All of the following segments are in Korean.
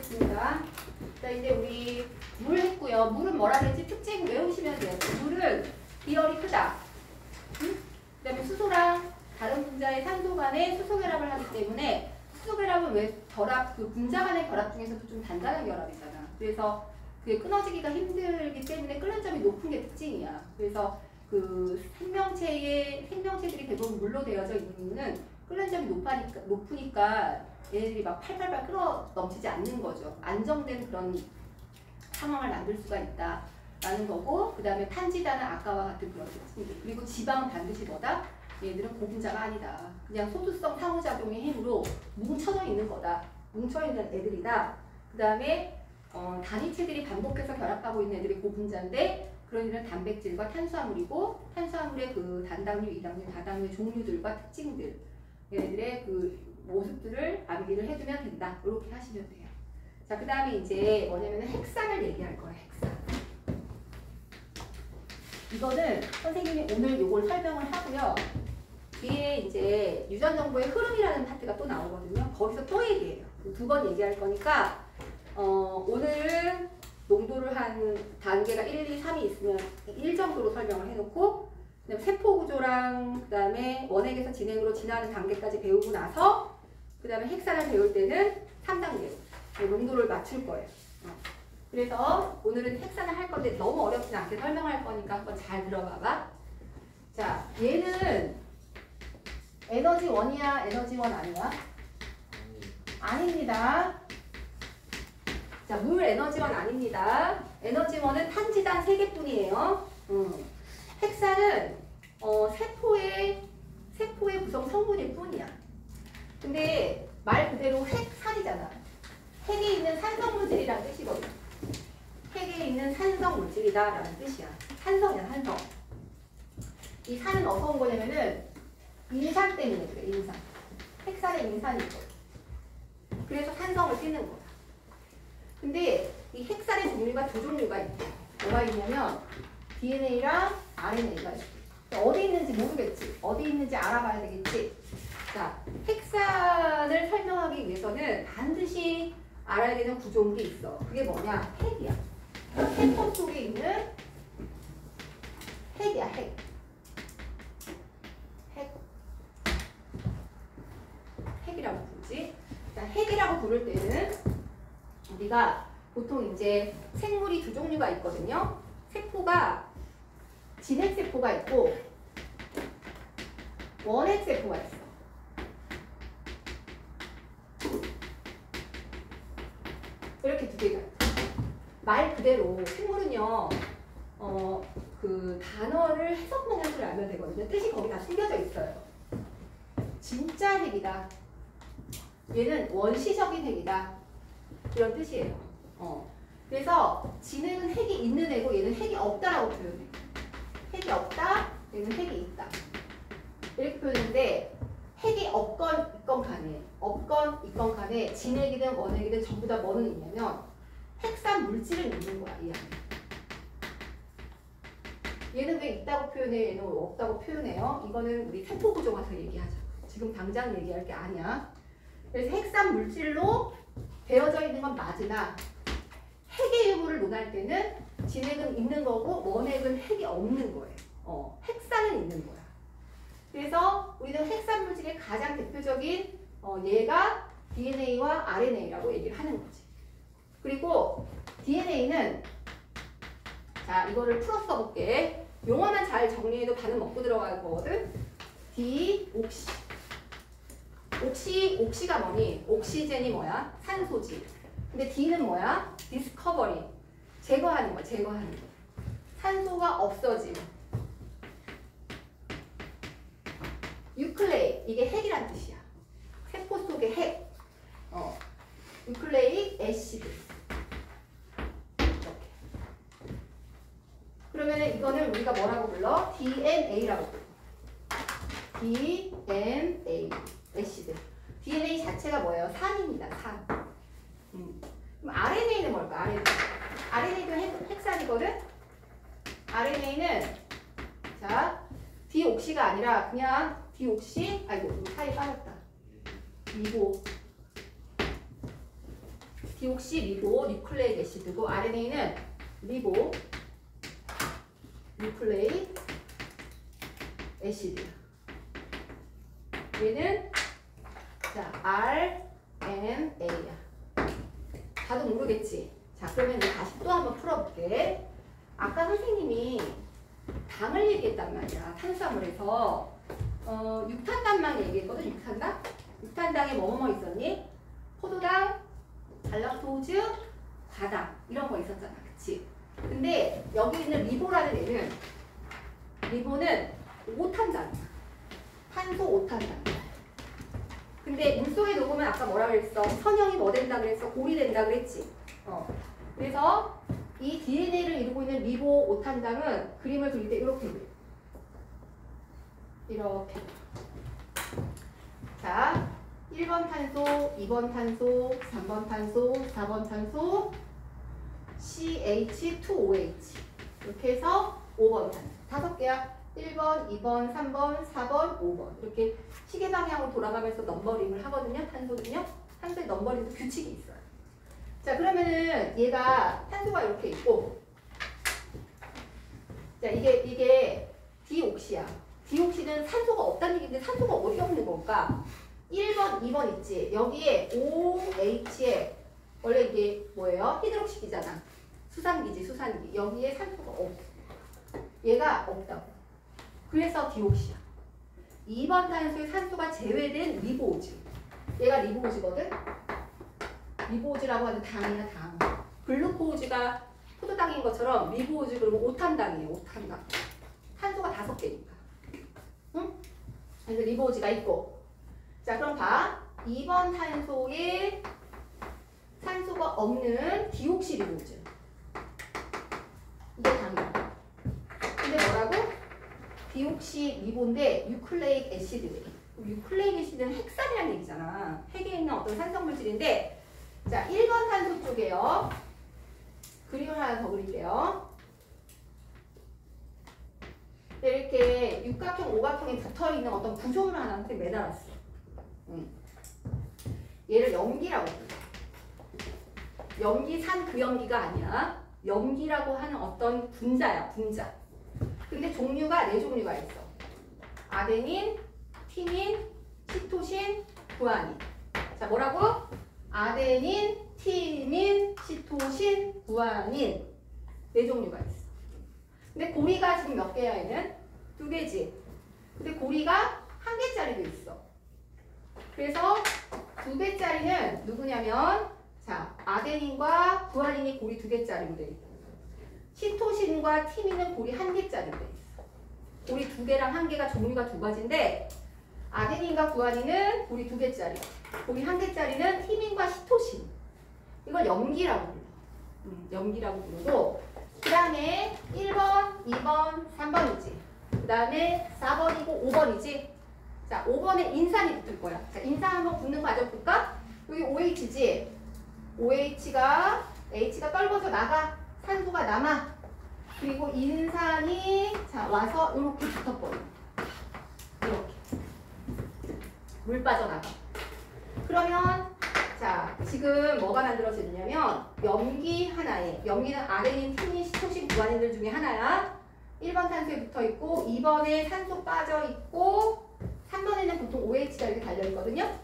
좋습니다. 자, 이제 우리 물 했고요. 물은 뭐라 그랬지? 특징 외우시면 돼요. 물은 비열이 크다. 그 다음에 수소랑 다른 분자의 산소 간에 수소 결합을 하기 때문에 수소 결합은 왜 결합, 그 분자 간의 결합 중에서도 좀 단단한 결합이잖아. 그래서 그게 끊어지기가 힘들기 때문에 끓는 점이 높은 게 특징이야. 그래서 그 생명체들이 대부분 물로 되어져 있는 이유는 끓는 점이 높으니까 얘네들이 막 팔팔팔 끓어 넘치지 않는 거죠. 안정된 그런 상황을 만들 수가 있다라는 거고, 그 다음에 탄지단은 아까와 같은 그런 특징들. 그리고 지방은 반드시 뭐다? 얘들은 고분자가 아니다. 그냥 소두성 상호작용의 힘으로 뭉쳐져 있는 거다. 뭉쳐있는 애들이다. 그 다음에 단위체들이 반복해서 결합하고 있는 애들이 고분자인데, 그런 애들은 단백질과 탄수화물이고, 탄수화물의 그 단당류, 이당류, 다당류의 종류들과 특징들, 얘네들의 그 모습들을 암기를 해두면 된다. 이렇게 하시면 돼요. 자, 그 다음에 이제 뭐냐면 핵산을 얘기할 거예요. 핵산. 이거는 선생님이 오늘 요걸 설명을 하고요. 뒤에 이제 유전정보의 흐름이라는 파트가 또 나오거든요. 거기서 또 얘기해요. 두 번 얘기할 거니까 오늘은 농도를 한 단계가 1, 2, 3이 있으면 1 정도로 설명을 해놓고, 그다음에 세포 구조랑 그다음에 원액에서 진행으로 지나는 단계까지 배우고 나서 그 다음에 핵산을 배울 때는 3단계로 농도를 맞출 거예요. 그래서 오늘은 핵산을 할 건데 너무 어렵진 않게 설명할 거니까 한번 잘 들어봐봐. 자, 얘는 에너지 1이야? 에너지 1 아니야? 아닙니다. 자, 물 에너지 1 아닙니다. 에너지 1은 탄지단 3개뿐이에요. 핵산은 세포의 구성 성분일 뿐이야. 근데 말 그대로 핵산이잖아. 핵에 있는 산성물질이라는 뜻이거든. 핵에 있는 산성물질이다라는 뜻이야. 산성이야, 산성. 이 산은 어디서 온 거냐면은 인산 때문에 그래, 인산. 핵산에 인산이 있거든. 그래서 산성을 띠는 거야. 근데 이 핵산의 종류가 두 종류가 있대. 뭐가 있냐면 DNA랑 RNA가 있대. 어디 있는지 모르겠지. 어디 있는지 알아봐야 되겠지. 자, 핵산을 설명하기 위해서는 반드시 알아야 되는 구조인 게 있어. 그게 뭐냐? 핵이야. 세포 속에 있는 핵이야, 핵. 핵이라고 부르지. 자, 핵이라고 부를 때는 우리가 보통 이제 생물이 두 종류가 있거든요. 세포가 진핵세포가 있고 원핵세포가 있어. 이렇게 두 개가 있어. 말 그대로 생물은요, 그 단어를 해석만 할 줄 알면 되거든요. 뜻이 거기 다 숨겨져 있어요. 진짜 핵이다. 얘는 원시적인 핵이다. 이런 뜻이에요. 그래서 진핵은 핵이 있는 애고 얘는 핵이 없다라고 표현해. 핵이 없다, 얘는 핵이 있다. 이렇게 표현했는데 핵이 없건 있건 간에 진핵이든 원핵이든 전부 다 뭐는 있냐면 핵산 물질은 있는 거야, 이 안에. 얘는 왜 있다고 표현해? 얘는 왜 없다고 표현해요? 이거는 우리 세포 구조 가서 얘기하자. 지금 당장 얘기할 게 아니야. 그래서 핵산 물질로 되어져 있는 건 맞으나 핵의 유무를 논할 때는 진핵은 있는 거고 원핵은 핵이 없는 거예요. 핵산은 있는 거야. 그래서 우리는 핵산 물질의 가장 대표적인 얘가 DNA와 RNA라고 얘기를 하는 거지. 그리고 DNA는 자, 이거를 풀어 써볼게. 용어만 잘 정리해도 반은 먹고 들어갈 거거든. 디옥시. 옥시가 뭐니? 옥시젠이 뭐야? 산소지. 근데 D는 뭐야? 디스커버리. 제거하는 거야, 제거하는 거. 산소가 없어짐. 유클레이. 이게 핵이란 뜻이야. 세포 속의 핵. 유클레이크 애시드. 이렇게. 그러면 이거는 우리가 뭐라고 불러? DNA라고 불러. DNA. 애시드. DNA 자체가 뭐예요? 산입니다. 산. 그럼 RNA는 뭘까? RNA도 핵산이거든? RNA는 자, 디옥시가 아니라 그냥 디옥시, 아이고, 사이 빠졌다. 디옥시 리보 뉴클레이크 애시드고 RNA는 리보 뉴클레이크 애시드. 얘는 자 RNA야. 다도 모르겠지? 자 그러면 이제 다시 또 한번 풀어볼게. 아까 선생님이 당을 얘기했단 말이야. 탄수화물에서 6탄당만 얘기했거든. 6탄당? 6탄당에 뭐뭐 있었니? 포도당, 갈락토즈, 과당 이런 거 있었잖아. 그치? 근데 여기 있는 리보라는 애는 리보는 5탄당이야. 탄소 5탄당. 근데 물속에 녹으면 아까 뭐라 그랬어? 선형이 뭐 된다 그랬어? 골이 된다 그랬지? 그래서 이 DNA를 이루고 있는 리보 5탄당은 그림을 그릴 때 이렇게 그려. 이렇게. 자, 1번 탄소, 2번 탄소, 3번 탄소, 4번 탄소, CH2OH. 이렇게 해서 5번 탄소. 5개야. 1번, 2번, 3번, 4번, 5번. 이렇게 시계 방향으로 돌아가면서 넘버링을 하거든요. 탄소는요. 탄소의 넘버링도 규칙이 있어요. 자, 그러면은 얘가 탄소가 이렇게 있고, 자, 이게 디옥시야. 디옥시는 산소가 없다는 얘기인데 산소가 어디 없는 걸까? 1번, 2번 있지. 여기에 OH에 원래 이게 뭐예요? 히드록시기잖아. 수산기지, 수산기. 여기에 산소가 없어. 얘가 없다고. 그래서 디옥시야. 2번 탄소에 산소가 제외된 리보오즈. 얘가 리보오즈거든? 리보오즈라고 하는 당이야, 당. 글루코오즈가 포도당인 것처럼 리보오즈 그러면 5탄당이에요, 5탄당. 탄소가 5개니까. 응? 그래서 리보오즈가 있고. 자, 그럼 봐. 2번 탄소에 산소가 없는 디옥시 리보오즈. 이게 당이야. 근데 뭐라고? 디옥시 리보인데 유클레이크 애시드래. 유클레이크 애시드는 핵산이라는 얘기잖아. 핵에 있는 어떤 산성물질인데, 자 1번 탄소 쪽에요. 그림을 하나 더 그릴게요. 이렇게 육각형, 오각형에 붙어있는 어떤 구조물 하나한테 매달았어. 얘를 염기라고 불러. 염기산 그 염기가 아니야. 염기라고 하는 어떤 분자야, 분자. 근데 종류가 4종류가 있어. 아데닌, 티민, 시토신, 구아닌. 자, 뭐라고? 아데닌, 티민, 시토신, 구아닌. 4종류가 있어. 근데 고리가 지금 몇 개야, 얘는? 2개지. 근데 고리가 1개짜리도 있어. 그래서 2개짜리는 누구냐면, 자, 아데닌과 구아닌이 고리 2개짜리로 돼 있고, 시토신과 티민은 고리 1개짜리로 돼 있어. 고리 2개랑 1개가 종류가 2가지인데, 아데닌과 구아닌은 고리 2개짜리. 고리 1개짜리는 티민과 시토신. 이걸 염기라고 불러. 염기라고 부르고, 그 다음에 1번, 2번, 3번이지. 그 다음에 4번이고 5번이지. 자, 5번에 인산이 붙을 거야. 자, 인산 한번 붙는 과정 볼까? 여기 OH지. OH가, H가 떨궈져 나가. 산소가 남아. 그리고 인산이 자 와서 이렇게 붙어버려. 이렇게. 물 빠져나가. 그러면 자 지금 뭐가 만들어지느냐면 염기 하나에, 염기는 아데닌, 티민, 시토신, 구아닌들 중에 하나야. 1번 탄소에 붙어있고 2번에 산소 빠져있고 3번에는 보통 OH가 이렇게 달려있거든요.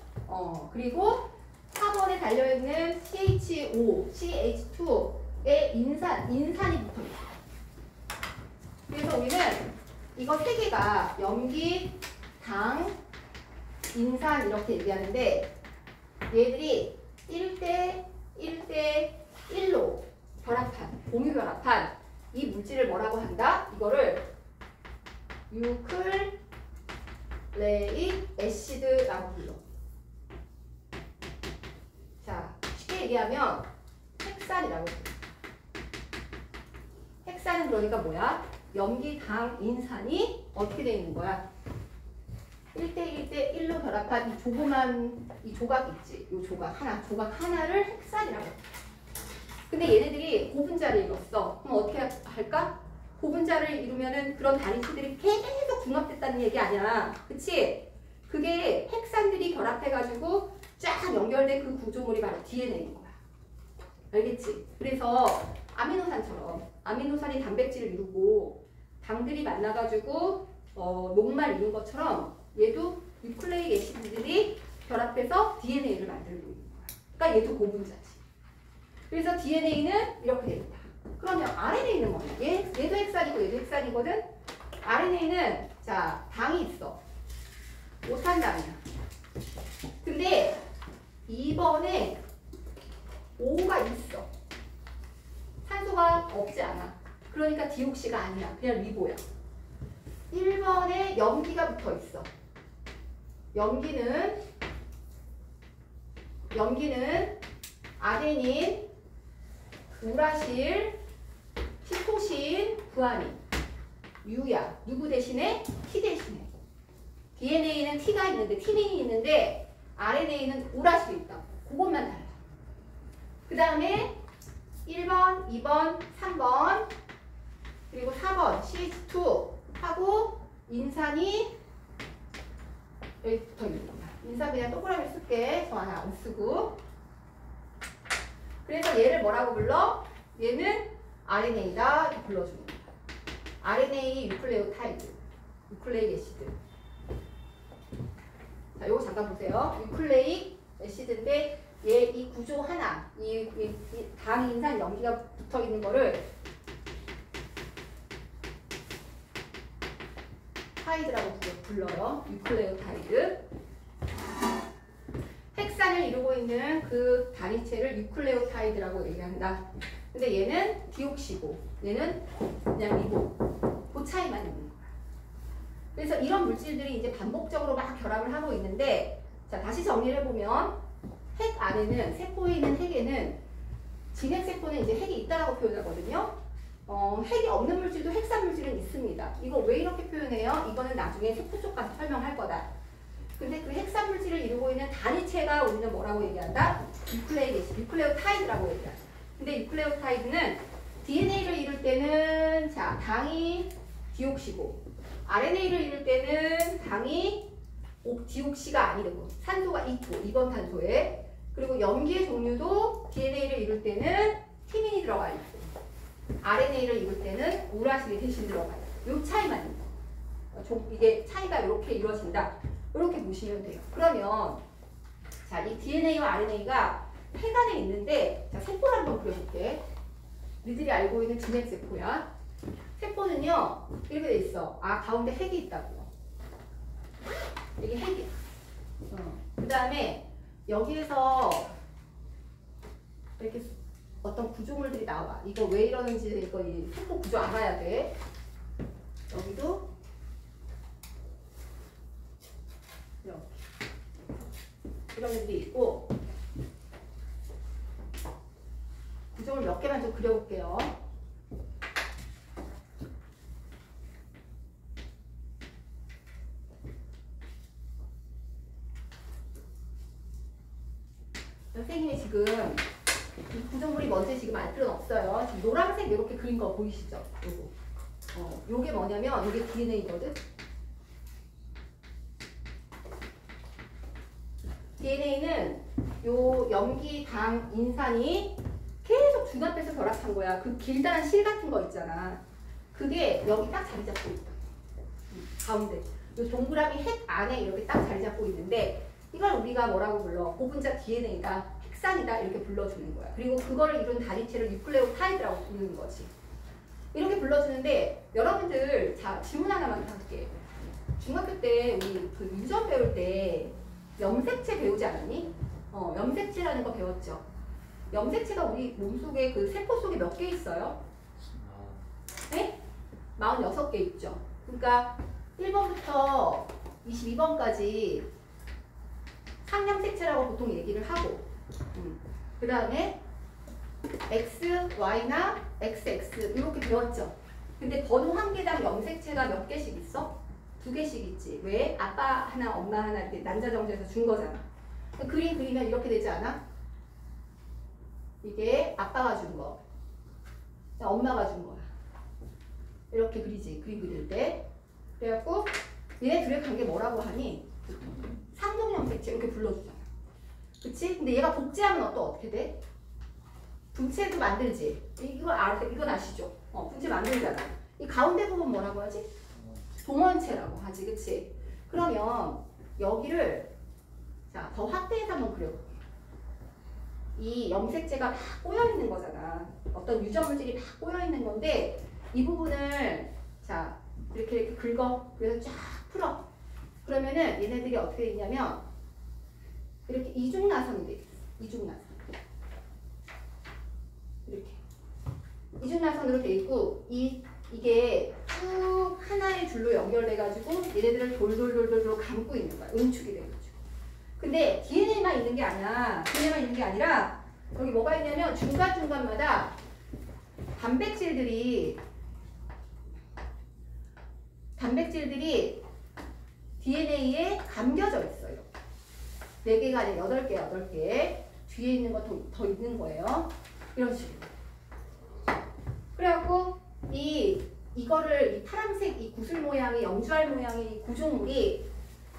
그리고 4번에 달려있는 CH5, CH2에 인산이 붙어있어. 그래서 우리는 이거 3개가 염기, 당, 인산 이렇게 얘기하는데 얘들이 1대 1로 결합한, 공유 결합한 이 물질을 뭐라고 한다? 이거를 유클레이크 애시드라고 불러. 자, 쉽게 얘기하면 핵산이라고 불러. 핵산은 그러니까 뭐야? 염기, 당, 인산이 어떻게 되어 있는 거야? 1대 1로 결합한 이 조그만 이 조각 있지? 이 조각 하나를 핵산이라고 해. 근데 얘네들이 고분자를 이뤘어. 그럼 어떻게 할까? 고분자를 이루면은 그런 단위치들이 계속 중합됐다는 얘기 아니야. 그치? 그게 핵산들이 결합해가지고 쫙 연결된 그 구조물이 바로 DNA인 거야. 알겠지? 그래서 아미노산처럼 아미노산이 단백질을 이루고 당들이 만나가지고 녹말 이룬 것처럼 얘도 뉴클레익 애시드들이 결합해서 DNA를 만들고 있는 거야. 그러니까 얘도 고분자지. 그래서 DNA는 이렇게 됩니다. 그러면 RNA는 뭐냐? 얘도 헥산이고 얘도 헥산이거든? RNA는 자 당이 있어. 오산당이야. 근데 2번에 O가 있어. 산소가 없지 않아. 그러니까 디옥시가 아니야. 그냥 리보야. 1번에 염기가 붙어 있어. 염기는 아데닌, 우라실, 시토신, 구아닌, 유야. 누구 대신에? T 대신에. DNA는 T가 있는데, 티민이 있는데 RNA는 우라실이 있다. 그것만 달라. 그 다음에 1번, 2번, 3번, 그리고 4번 CH2 하고 인산이 여기 붙어 있는 거야. 인산 그냥 동그라미 쓸게. 저 하나 안 쓰고. 그래서 얘를 뭐라고 불러? 얘는 RNA다 이렇게 불러주는 거야. RNA 뉴클레오타이드, 뉴클레익 애시드. 자, 요거 잠깐 보세요. 뉴클레익 애시드인데 얘 이 구조 하나, 이 당, 인산, 염기가 붙어 있는 거를 타이드라고 불러요. 뉴클레오타이드. 헥산을 이루고 있는 그 단위체를 뉴클레오타이드라고 얘기한다. 근데 얘는 디옥시고 얘는 그냥 리보. 그 차이만 있는 거야. 그래서 이런 물질들이 이제 반복적으로 막 결합을 하고 있는데, 자 다시 정리를 해보면 핵 안에는, 세포에 있는 핵에는, 진핵세포는 이제 핵이 있다라고 표현하거든요. 핵이 없는 물질도 핵산 물질은 있습니다. 이거 왜 이렇게 표현해요? 이거는 나중에 세포 쪽 가서 설명할 거다. 근데 그 핵산 물질을 이루고 있는 단위체가 우리는 뭐라고 얘기한다? 뉴클레오타이드라고 얘기한다. 근데 뉴클레오타이드는 DNA를 이룰 때는 자 당이 디옥시고, RNA를 이룰 때는 당이 디옥시가 아니고 산소가 있고 2번 탄소에, 그리고 염기의 종류도 DNA를 이룰 때는 티민이 들어가 있고 RNA를 이룰 때는 우라실이 대신 들어가 있고 요 차이만 있는 거예요. 이게 차이가 이렇게 이루어진다. 이렇게 보시면 돼요. 그러면 자, 이 DNA와 RNA가 핵 안에 있는데, 자 세포를 한번 그려볼게. 니들이 알고 있는 진핵세포야. 세포는요 이렇게 돼 있어. 아 가운데 핵이 있다고. 이게 핵이야. 그 다음에 여기에서 이렇게 어떤 구조물들이 나와. 이거 왜 이러는지 이거 이 세포 구조 알아야 돼. 여기도 이렇게 이런 애들이 있고, 구조물 몇 개만 좀 그려볼게요. 선생님이 지금 이 구조물이 뭔지 지금 알 필요는 없어요. 지금 노란색 이렇게 그린 거 보이시죠? 요거. 요게 뭐냐면 이게 DNA거든. DNA는 요 염기, 당, 인산이 계속 중합해서 결합한 거야. 그 길다란 실 같은 거 있잖아. 그게 여기 딱 자리 잡고 있다. 가운데. 요 동그라미 핵 안에 이렇게 딱 자리 잡고 있는데, 이걸 우리가 뭐라고 불러? 고분자 DNA다, 핵산이다 이렇게 불러주는 거야. 그리고 그거를 이룬 단위체를 뉴클레오타이드라고 부르는 거지. 이렇게 불러주는데, 여러분들 자 질문 하나만 할게. 중학교 때 우리 그 유전 배울 때 염색체 배우지 않았니? 염색체라는 거 배웠죠. 염색체가 우리 몸속에 그 세포 속에 몇 개 있어요? 네? 46개 있죠. 그러니까 1번부터 22번까지 상염색체라고 보통 얘기를 하고, 그 다음에 X, Y나 XX 이렇게 배웠죠. 근데 번호 한 개당 염색체가 몇 개씩 있어? 2개씩 있지. 왜? 아빠 하나, 엄마 하나 이렇게 난자 정제해서 준 거잖아. 그림 그리면 이렇게 되지 않아? 이게 아빠가 준 거, 엄마가 준 거야. 이렇게 그리지. 그림 그릴 때. 그래갖고 얘네 둘의 관계 뭐라고 하니? 상동염색체 이렇게 불러주잖아. 그치? 근데 얘가 복제하면 또 어떻게 돼? 분체도 만들지. 이건 아시죠? 분체 만들잖아. 이 가운데 부분 뭐라고 하지? 동원체라고 하지, 그치? 그러면 여기를 자, 더 확대해서 한번 그려볼게. 이 염색체가 막 꼬여있는 거잖아. 어떤 유전물질이 막 꼬여있는 건데 이 부분을 자 이렇게 긁어. 그래서 쫙 풀어. 그러면은 얘네들이 어떻게 있냐면 이렇게 이중나선이 돼 있어. 이중나선. 이렇게 이중나선으로 돼 있고 이게 쭉 하나의 줄로 연결돼가지고 얘네들을 돌돌돌돌 감고 있는 거야. 응축이 돼가지고. 근데 DNA만 있는 게 아니야. DNA만 있는 게 아니라 여기 뭐가 있냐면 중간중간마다 단백질들이 DNA에 감겨져 있어요. 4개가 아니라 8개, 8개. 뒤에 있는 거 더 있는 거예요. 이런 식으로. 그래갖고 이거를 이 파란색 이 구슬 모양의 염주알 모양의 이 구조물이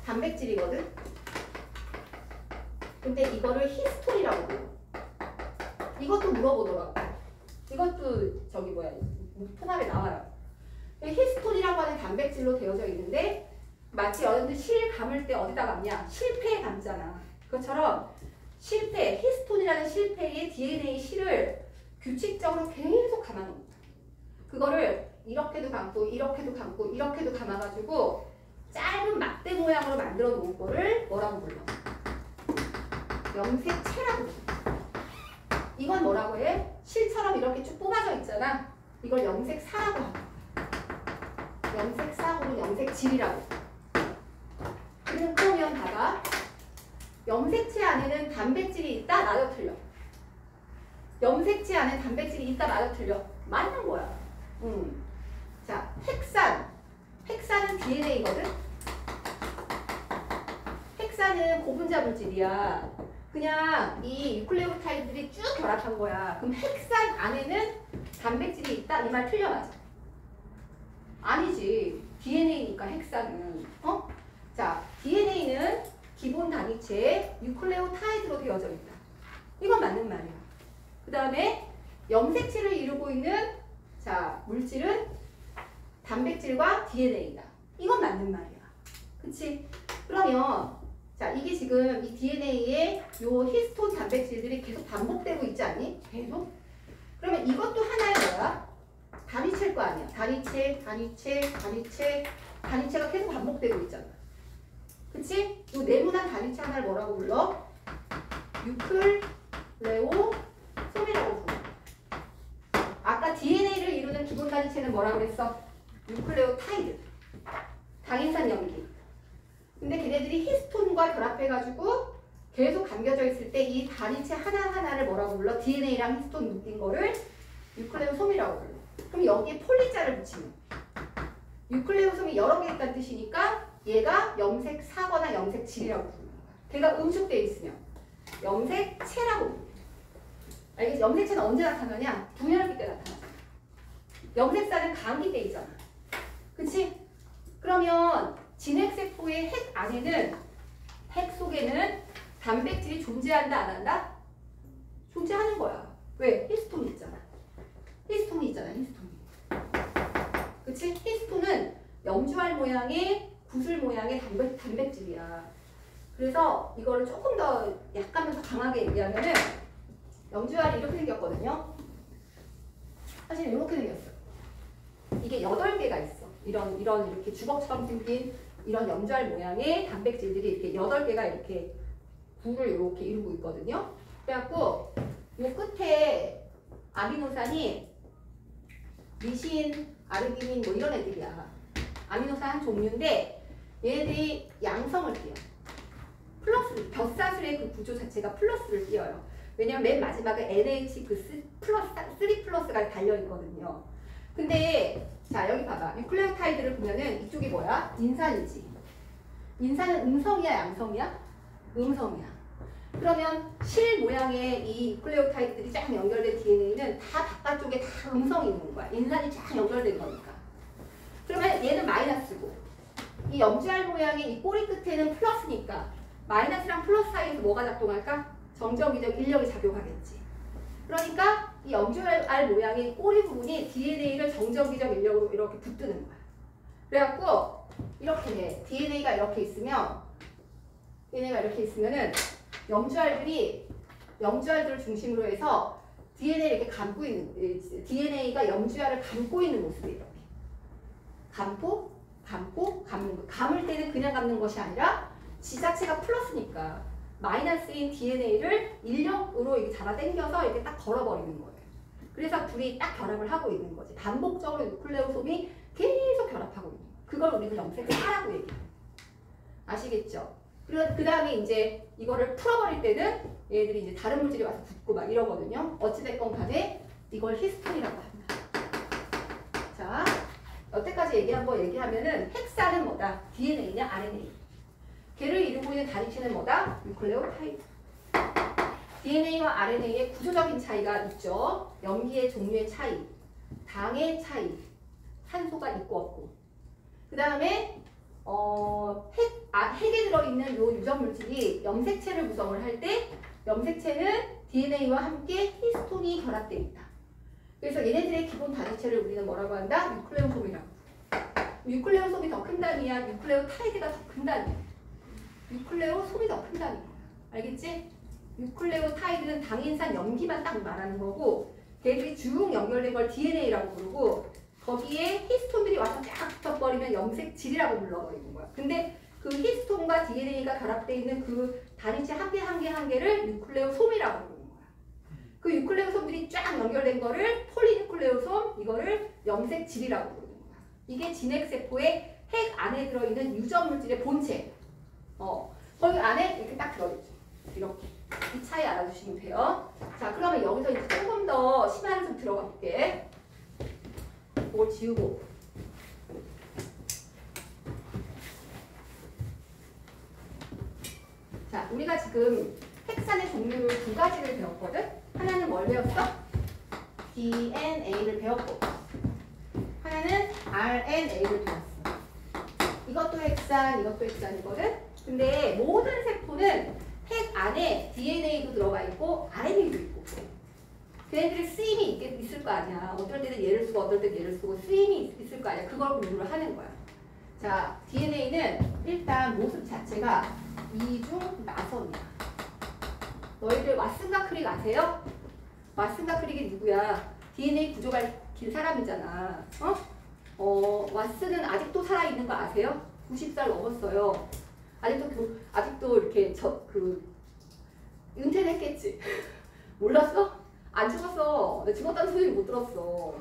단백질이거든. 근데 이거를 히스톤이라고 해요. 이것도 물어보더라고. 이것도 저기 뭐야 통합에 나와요. 히스톤이라고 하는 단백질로 되어져 있는데 마치 여러분들 실 감을 때 어디다 감냐? 실패에 감잖아. 그것처럼 히스톤이라는 실패의 DNA 실을 규칙적으로 계속 감아놓은 거야. 그거를 이렇게도 감고 이렇게도 감고 이렇게도 감아가지고 짧은 막대 모양으로 만들어 놓은 거를 뭐라고 불러? 염색체라고 불러. 이건 뭐라고 해? 실처럼 이렇게 쭉 뽑아져 있잖아. 이걸 염색사라고 하는 거야. 염색사 혹은 염색질이라고. 그러면 봐봐. 염색체 안에는 단백질이 있다? 나도 틀려. 염색체 안에 단백질이 있다? 나도 틀려. 맞는 거야. 자, 핵산은 DNA거든? 핵산은 고분자 물질이야. 그냥 이 유클레오타이드들이 쭉 결합한 거야. 그럼 핵산 안에는 단백질이 있다? 이 말 틀려 맞아? 아니지. DNA니까 핵산은. 자, DNA는 기본 단위체에 유클레오타이드로 되어져 있다. 이건 맞는 말이야. 그 다음에 염색체를 이루고 있는 자 물질은 단백질과 DNA다. 이건 맞는 말이야. 그치? 그러면 자 이게 지금 이 DNA에 요 히스톤 단백질들이 계속 반복되고 있지 않니? 계속? 그러면 이것도 하나의 뭐야? 단위체일 거 아니야. 단위체가 계속 반복되고 있잖아. 그치? 요 네모난 단위체 하나를 뭐라고 불러? 유클레오솜이라고 불러. 아까 DNA를 이루는 기본 단위체는 뭐라고 그랬어? 유클레오타이드. 당인산 염기. 근데 걔네들이 히스톤과 결합해가지고 계속 감겨져 있을 때 이 단위체 하나하나를 뭐라고 불러? DNA랑 히스톤 묶인 거를 유클레오솜이라고 불러. 그럼 여기에 폴리자를 붙이면 유클레오솜이 여러 개 있다는 뜻이니까 얘가 염색사거나 염색질이라고 부르는 거야. 걔가 응축되어 있으면 염색체라고 부르는 거야. 알겠지? 염색체는 언제 나타나냐? 분열기 때 나타나잖아. 염색사는 감기 때 있잖아. 그치? 그러면 진핵세포의 핵 안에는 핵 속에는 단백질이 존재한다 안 한다? 존재하는 거야. 왜? 히스톤이 있잖아. 히스톤이. 그치? 히스톤은 염주알 모양의 구슬 모양의 단백질이야. 그래서 이거를 조금 더 약간 더 강하게 얘기하면은 염주알이 이렇게 생겼거든요. 사실 이렇게 생겼어요. 이게 8개가 있어. 이런 이렇게 주걱처럼 생긴 이런 염주알 모양의 단백질들이 이렇게 8개가 이렇게 부를 이렇게 이루고 있거든요. 그래갖고 이 끝에 아미노산이 리신, 아르기닌 뭐 이런 애들이야. 아미노산 한 종류인데 얘네들이 양성을 띄어. 플러스, 벼사술의 그 구조 자체가 플러스를 띄어요. 왜냐면 맨 마지막에 NH 그 3+가 달려있거든요. 근데 자 여기 봐봐. 유클레오타이드를 보면은 이쪽이 뭐야? 인산이지. 인산은 음성이야 양성이야? 음성이야. 그러면 실 모양의 이 유클레오타이드들이 쫙 연결된 DNA는 다 바깥쪽에 다 음성이 있는 거야. 인산이 쫙 연결된 거니까. 그러면 얘는 마이너스고 이 염주알 모양의 이 꼬리 끝에는 플러스니까 마이너스랑 플러스 사이에서 뭐가 작동할까? 정전기적 인력이 작용하겠지. 그러니까 이 염주알 모양의 꼬리 부분이 DNA를 정전기적 인력으로 이렇게 붙드는 거야. 그래갖고 이렇게 해. DNA가 이렇게 있으면은 염주알들을 중심으로 해서 DNA를 이렇게 감고 있는, DNA가 염주알을 감고 있는 모습이에요. 이렇게. 감고, 감는 거. 감을 때는 그냥 감는 것이 아니라 지 자체가 플러스니까 마이너스인 DNA를 인력으로 이렇게 잡아당겨서 이렇게 딱 걸어버리는 거예요. 그래서 둘이 딱 결합을 하고 있는 거지. 반복적으로 누클레오솜이 계속 결합하고 있는 거예요. 그걸 우리는 염색사라고 얘기해요. 아시겠죠? 그 다음에 이제 이거를 풀어버릴 때는 얘들이 이제 다른 물질이 와서 붙고 막 이러거든요. 어찌됐건 간에 이걸 히스톤이라고 합니다. 자, 여태까지 얘기하면은 헥사는 뭐다? DNA냐 RNA. 걔를 이루고 있는 단위체는 뭐다? 뉴클레오타이드. DNA와 RNA의 구조적인 차이가 있죠. 염기의 종류의 차이, 당의 차이, 산소가 있고 없고. 그 다음에 핵에 들어있는 요 유전 물질이 염색체를 구성을 할 때 염색체는 DNA와 함께 히스톤이 결합되어 있다. 그래서 얘네들의 기본 단위체를 우리는 뭐라고 한다? 뉴클레오솜이라고. 뉴클레오솜이 더 큰 단위야. 뉴클레오타이드가 더 큰 단위야. 뉴클레오솜이 더 큰 단위야. 알겠지? 뉴클레오타이드는 당인산 염기만 딱 말하는 거고 걔들이 쭉 연결된 걸 DNA라고 부르고 거기에 히스톤들이 와서 쫙 붙어버리면 염색질이라고 불러버리는 거야. 근데 그 히스톤과 DNA가 결합되어 있는 그 단위체 한 개를 뉴클레오솜이라고 부르는 거야. 그 뉴클레오솜들이 쫙 연결된 거를 폴리뉴클레오솜, 이거를 염색질이라고 부르는 거야. 이게 진핵세포의 핵 안에 들어있는 유전 물질의 본체. 거기 안에 이렇게 딱 들어있죠. 이렇게. 이 차이 알아주시면 돼요. 자, 그러면 여기서 이제 조금 더 심화를 좀 들어가 볼게. 이걸 지우고. 자, 우리가 지금 헥산의 종류를 두 가지를 배웠거든? 하나는 뭘 배웠어? DNA를 배웠고, 하나는 RNA를 배웠어. 이것도 헥산, 이것도 헥산이거든? 근데 모든 세포는 핵 안에 DNA도 들어가 있고 RNA도 있고 걔네들이 쓰임이 있을 거 아니야. 어떨 때는 얘를 쓰고 어떨 때는 얘를 쓰고 쓰임이 있을 거 아니야. 그걸 공부를 하는 거야. 자, DNA는 일단 모습 자체가 이중 나선이야. 너희들 왓슨과 크릭 아세요? 왓슨과 크릭이 누구야? DNA 구조가 긴 사람이잖아. 왓슨은 아직도 살아있는 거 아세요? 90살 넘었어요. 아직도 이렇게 은퇴는 했겠지. 몰랐어? 안 죽었어. 나 죽었다는 소리 못 들었어.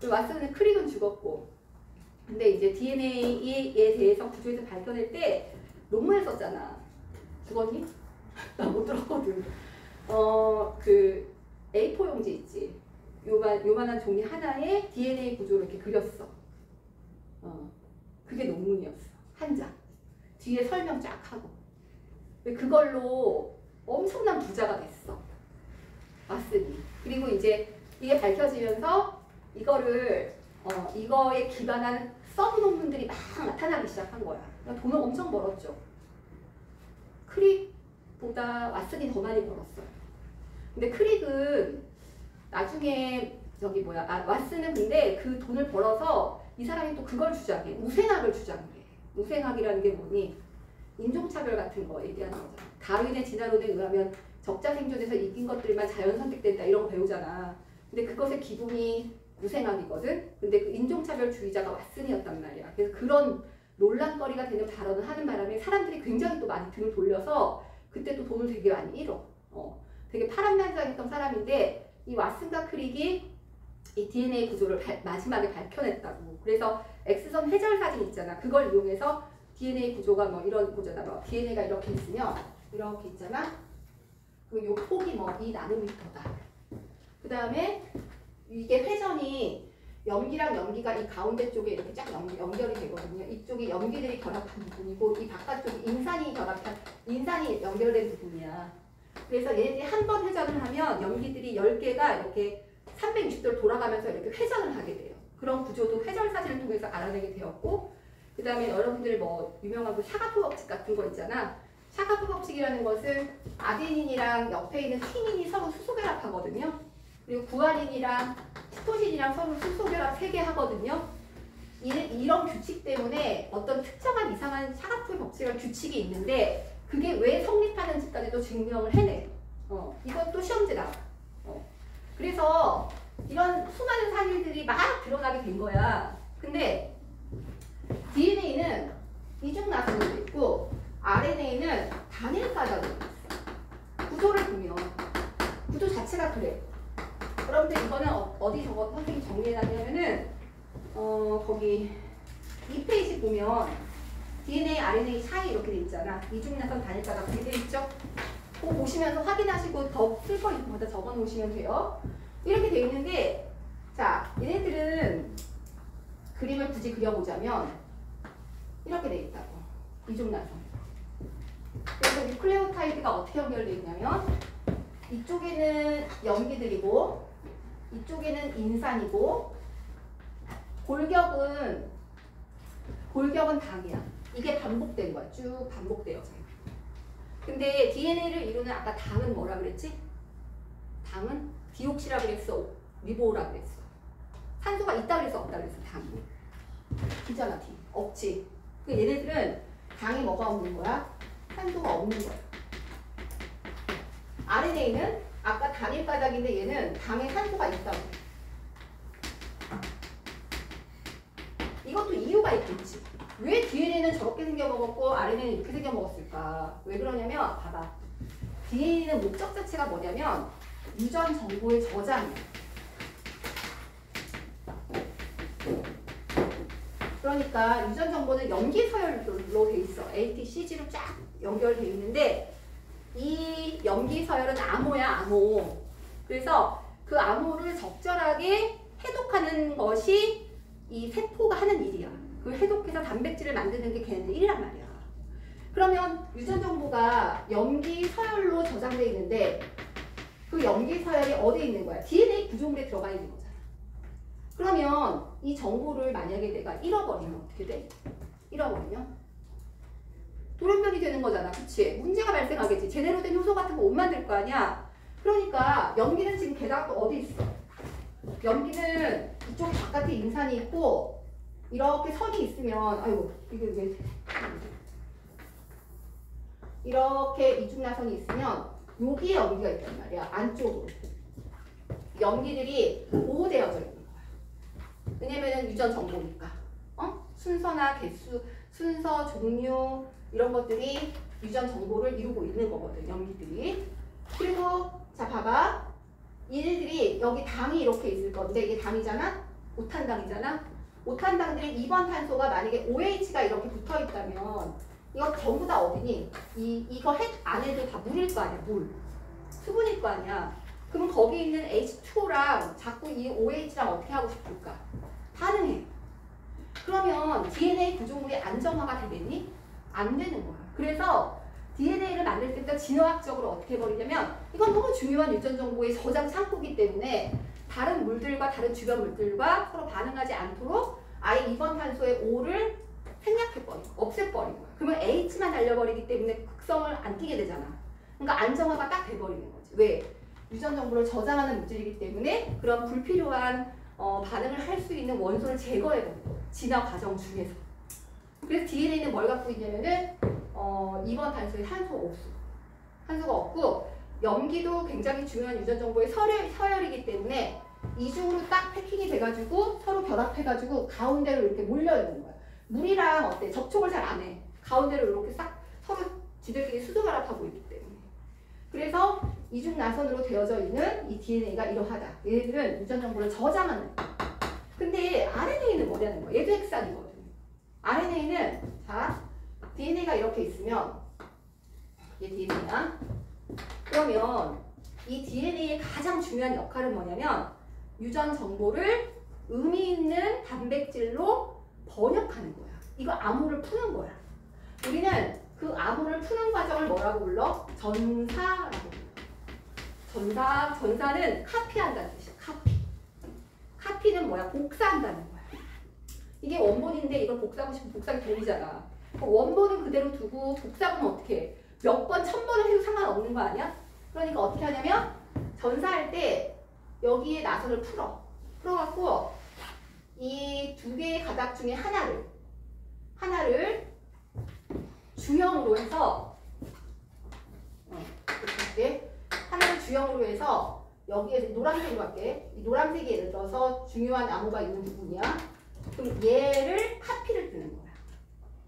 왓슨은 크릭은 죽었고. 근데 이제 DNA에 대해서 구조에서 밝혀낼 때 논문을 썼잖아. 죽었니? 나 못 들었거든. 그 A4 용지 있지. 요만한 종이 하나에 DNA 구조를 이렇게 그렸어. 그게 논문이었어. 한 장. 뒤에 설명 쫙 하고. 그걸로 엄청난 부자가 됐어. 왓슨이. 그리고 이제 이게 밝혀지면서 이거에 기반한 서브 논문들이 막 나타나기 시작한 거야. 그러니까 돈을 엄청 벌었죠. 크릭보다 왓슨이 더 많이 벌었어요. 근데 크릭은 나중에 왓슨은 근데 그 돈을 벌어서 이 사람이 또 그걸 주장해. 우생학을 주장해. 우생학이라는 게 뭐니? 인종차별 같은 거 얘기하는 거잖아. 다윈의 진화론에 의하면 적자 생존에서 이긴 것들만 자연 선택된다 이런 거 배우잖아. 근데 그것의 기본이 우생학이거든. 근데 그 인종차별주의자가 왓슨이었단 말이야. 그래서 그런 논란거리가 되는 발언을 하는 바람에 사람들이 굉장히 또 많이 등을 돌려서 그때 또 돈을 되게 많이 잃어. 되게 파란만장했던 사람인데 이 왓슨과 크릭이 이 DNA 구조를 마지막에 밝혀냈다고. 그래서 X선 회절 사진 있잖아. 그걸 이용해서 DNA 구조가 뭐 이런 구조다. DNA가 이렇게 있으면 이렇게 있잖아. 그럼 요 폭이 뭐 2나노미터다. 그 다음에 이게 회전이 염기랑 염기가 이 가운데 쪽에 이렇게 쫙 연결이 되거든요. 이쪽이 염기들이 결합한 부분이고 이 바깥쪽이 인산이 연결된 부분이야. 그래서 얘네들이 한 번 회전을 하면 염기들이 10개가 이렇게 360도를 돌아가면서 이렇게 회전을 하게 돼요. 그런 구조도 회전 사진을 통해서 알아내게 되었고, 그 다음에 여러분들 뭐 유명한 그 사과토 법칙 같은 거 있잖아. 샤가프 법칙이라는 것은 아데닌이랑 옆에 있는 티민이 서로 수소결합하거든요. 그리고 구아닌이랑 시토신이랑 서로 수소결합 3개 하거든요. 이런 규칙 때문에 어떤 특정한 이상한 샤가프의 법칙이라는 규칙이 있는데 그게 왜 성립하는지까지도 증명을 해내. 이것도 시험지 나와. 그래서 이런 수많은 사실들이 막 드러나게 된 거야. 근데 DNA는 이중나선으로 있고 RNA는 단일 가닥으로 있어. 구조를 보면 구조 자체가 그래. 여러분들 이거는 어디 저거 선생님이 정리해놨냐면은 거기 2페이지 보면 DNA, RNA 사이 이렇게 돼 있잖아. 이중나선 단일 가닥 그렇게 돼 있죠? 그거 보시면서 확인하시고 더 쓸 거 있으면 더 적어 놓으시면 돼요. 이렇게 돼 있는데 자 얘네들은 그림을 굳이 그려보자면 이렇게 돼 있다고. 이중나선. 그래서 뉴클레오타이드가 어떻게 연결되어 있냐면 이쪽에는 염기들이고 이쪽에는 인산이고 골격은 당이야. 이게 반복된 거야. 쭉 반복돼요. 근데 DNA를 이루는 아까 당은 뭐라 그랬지? 당은 디옥시라 그랬어. 리보라 그랬어. 산소가 있다 그래서 없다 그랬어. 당이. D잖아. D. 없지. 그 얘네들은 당이 뭐가 없는 거야? 산소가 없는 거야. RNA는 아까 단일 가닥인데 얘는 당에 산소가 있다고. 이것도 이유가 있겠지. 왜 DNA는 저렇게 생겨먹었고 RNA는 이렇게 생겨먹었을까? 왜 그러냐면 봐봐. DNA는 목적 자체가 뭐냐면 유전 정보의 저장이야. 그러니까 유전 정보는 염기 서열로 돼 있어. ATCG로 쫙 연결돼 있는데 이 염기 서열은 암호야, 암호. 그래서 그 암호를 적절하게 해독하는 것이 이 세포가 하는 일이야. 그 해독해서 단백질을 만드는 게 걔네들 일이란 말이야. 그러면 유전 정보가 염기 서열로 저장돼 있는데 그 염기 서열이 어디에 있는 거야? DNA 구조물에 들어가 있는 거잖아. 그러면 이 정보를 만약에 내가 잃어버리면 어떻게 돼? 잃어버리면 돌연변이 되는 거잖아. 그치? 문제가 발생하겠지. 제대로 된 효소 같은 거 못 만들 거 아니야. 그러니까 염기는 지금 게다가 또 어디 있어? 염기는 이쪽 바깥에 인산이 있고 이렇게 선이 있으면 아이고 이게 왜 이렇게 이중나선이 있으면 여기에 염기가 있단 말이야. 안쪽으로 염기들이 보호되어져 있는 거야. 왜냐면은 유전 정보니까 순서나 개수, 순서, 종류 이런 것들이 유전 정보를 이루고 있는 거거든. 염기들이. 그리고 자 봐봐. 얘네들이 여기 당이 이렇게 있을 건데 이게 당이잖아? 오탄당이잖아? 오탄당들의 2번 탄소가 만약에 OH가 이렇게 붙어 있다면 이거 전부 다 어디니? 이거 핵 안에도 다 물일 거 아니야, 물. 수분일 거 아니야. 그럼 거기 있는 H2랑 자꾸 이 OH랑 어떻게 하고 싶을까? 반응해. 그러면 DNA 구조물이 안정화가 되겠니? 안 되는 거야. 그래서 DNA를 만들 때부터 진화학적으로 어떻게 해버리냐면 이건 너무 중요한 유전 정보의 저장 창고이기 때문에 다른 물들과 다른 주변 물들과 서로 반응하지 않도록 아예 2번 탄소의 O를 생략해버리고 없애버리는 거야. 그러면 H만 달려버리기 때문에 극성을 안 띠게 되잖아. 그러니까 안정화가 딱 돼버리는 거지. 왜? 유전 정보를 저장하는 물질이기 때문에 그런 불필요한 반응을 할 수 있는 원소를 제거해버리고 진화 과정 중에서. 그래서 DNA는 뭘 갖고 있냐면은 2번 탄소에 산소가 없고 염기도 굉장히 중요한 유전 정보의 서열이기 때문에 이중으로 딱 패킹이 돼가지고 서로 결합해가지고 가운데로 이렇게 몰려있는 거야. 물이랑 어때? 접촉을 잘 안 해. 가운데로 이렇게 싹 서로 지들끼리 수소결합하고 있기 때문에. 그래서 이중나선으로 되어져 있는 이 DNA가 이러하다. 얘네들은 유전 정보를 저장하는 거야. 근데 RNA는 뭐냐는 거야. 얘도 핵산이거든. RNA는 자 DNA가 이렇게 있으면 얘 DNA야. 그러면 이 DNA의 가장 중요한 역할은 뭐냐면 유전 정보를 의미 있는 단백질로 번역하는 거야. 이거 암호를 푸는 거야. 우리는 그 암호를 푸는 과정을 뭐라고 불러? 전사라고 불러. 전사는 카피한다는 뜻이야. 카피는 뭐야? 복사한다는 거야. 이게 원본인데 이걸 복사하고 싶으면 복사기 돌리잖아. 원본은 그대로 두고 복사하면 어떻게 해? 몇 번, 1000번을 해도 상관없는 거 아니야? 그러니까 어떻게 하냐면 전사할 때 여기에 나선을 풀어갖고 이 두 개의 가닥 중에 하나를 주형으로 해서 이렇게 하나를 주형으로 해서 여기에 노란색으로 할게. 이 노란색이 예를 들어서 중요한 암호가 있는 부분이야. 그럼 얘를 카피를 뜨는 거야.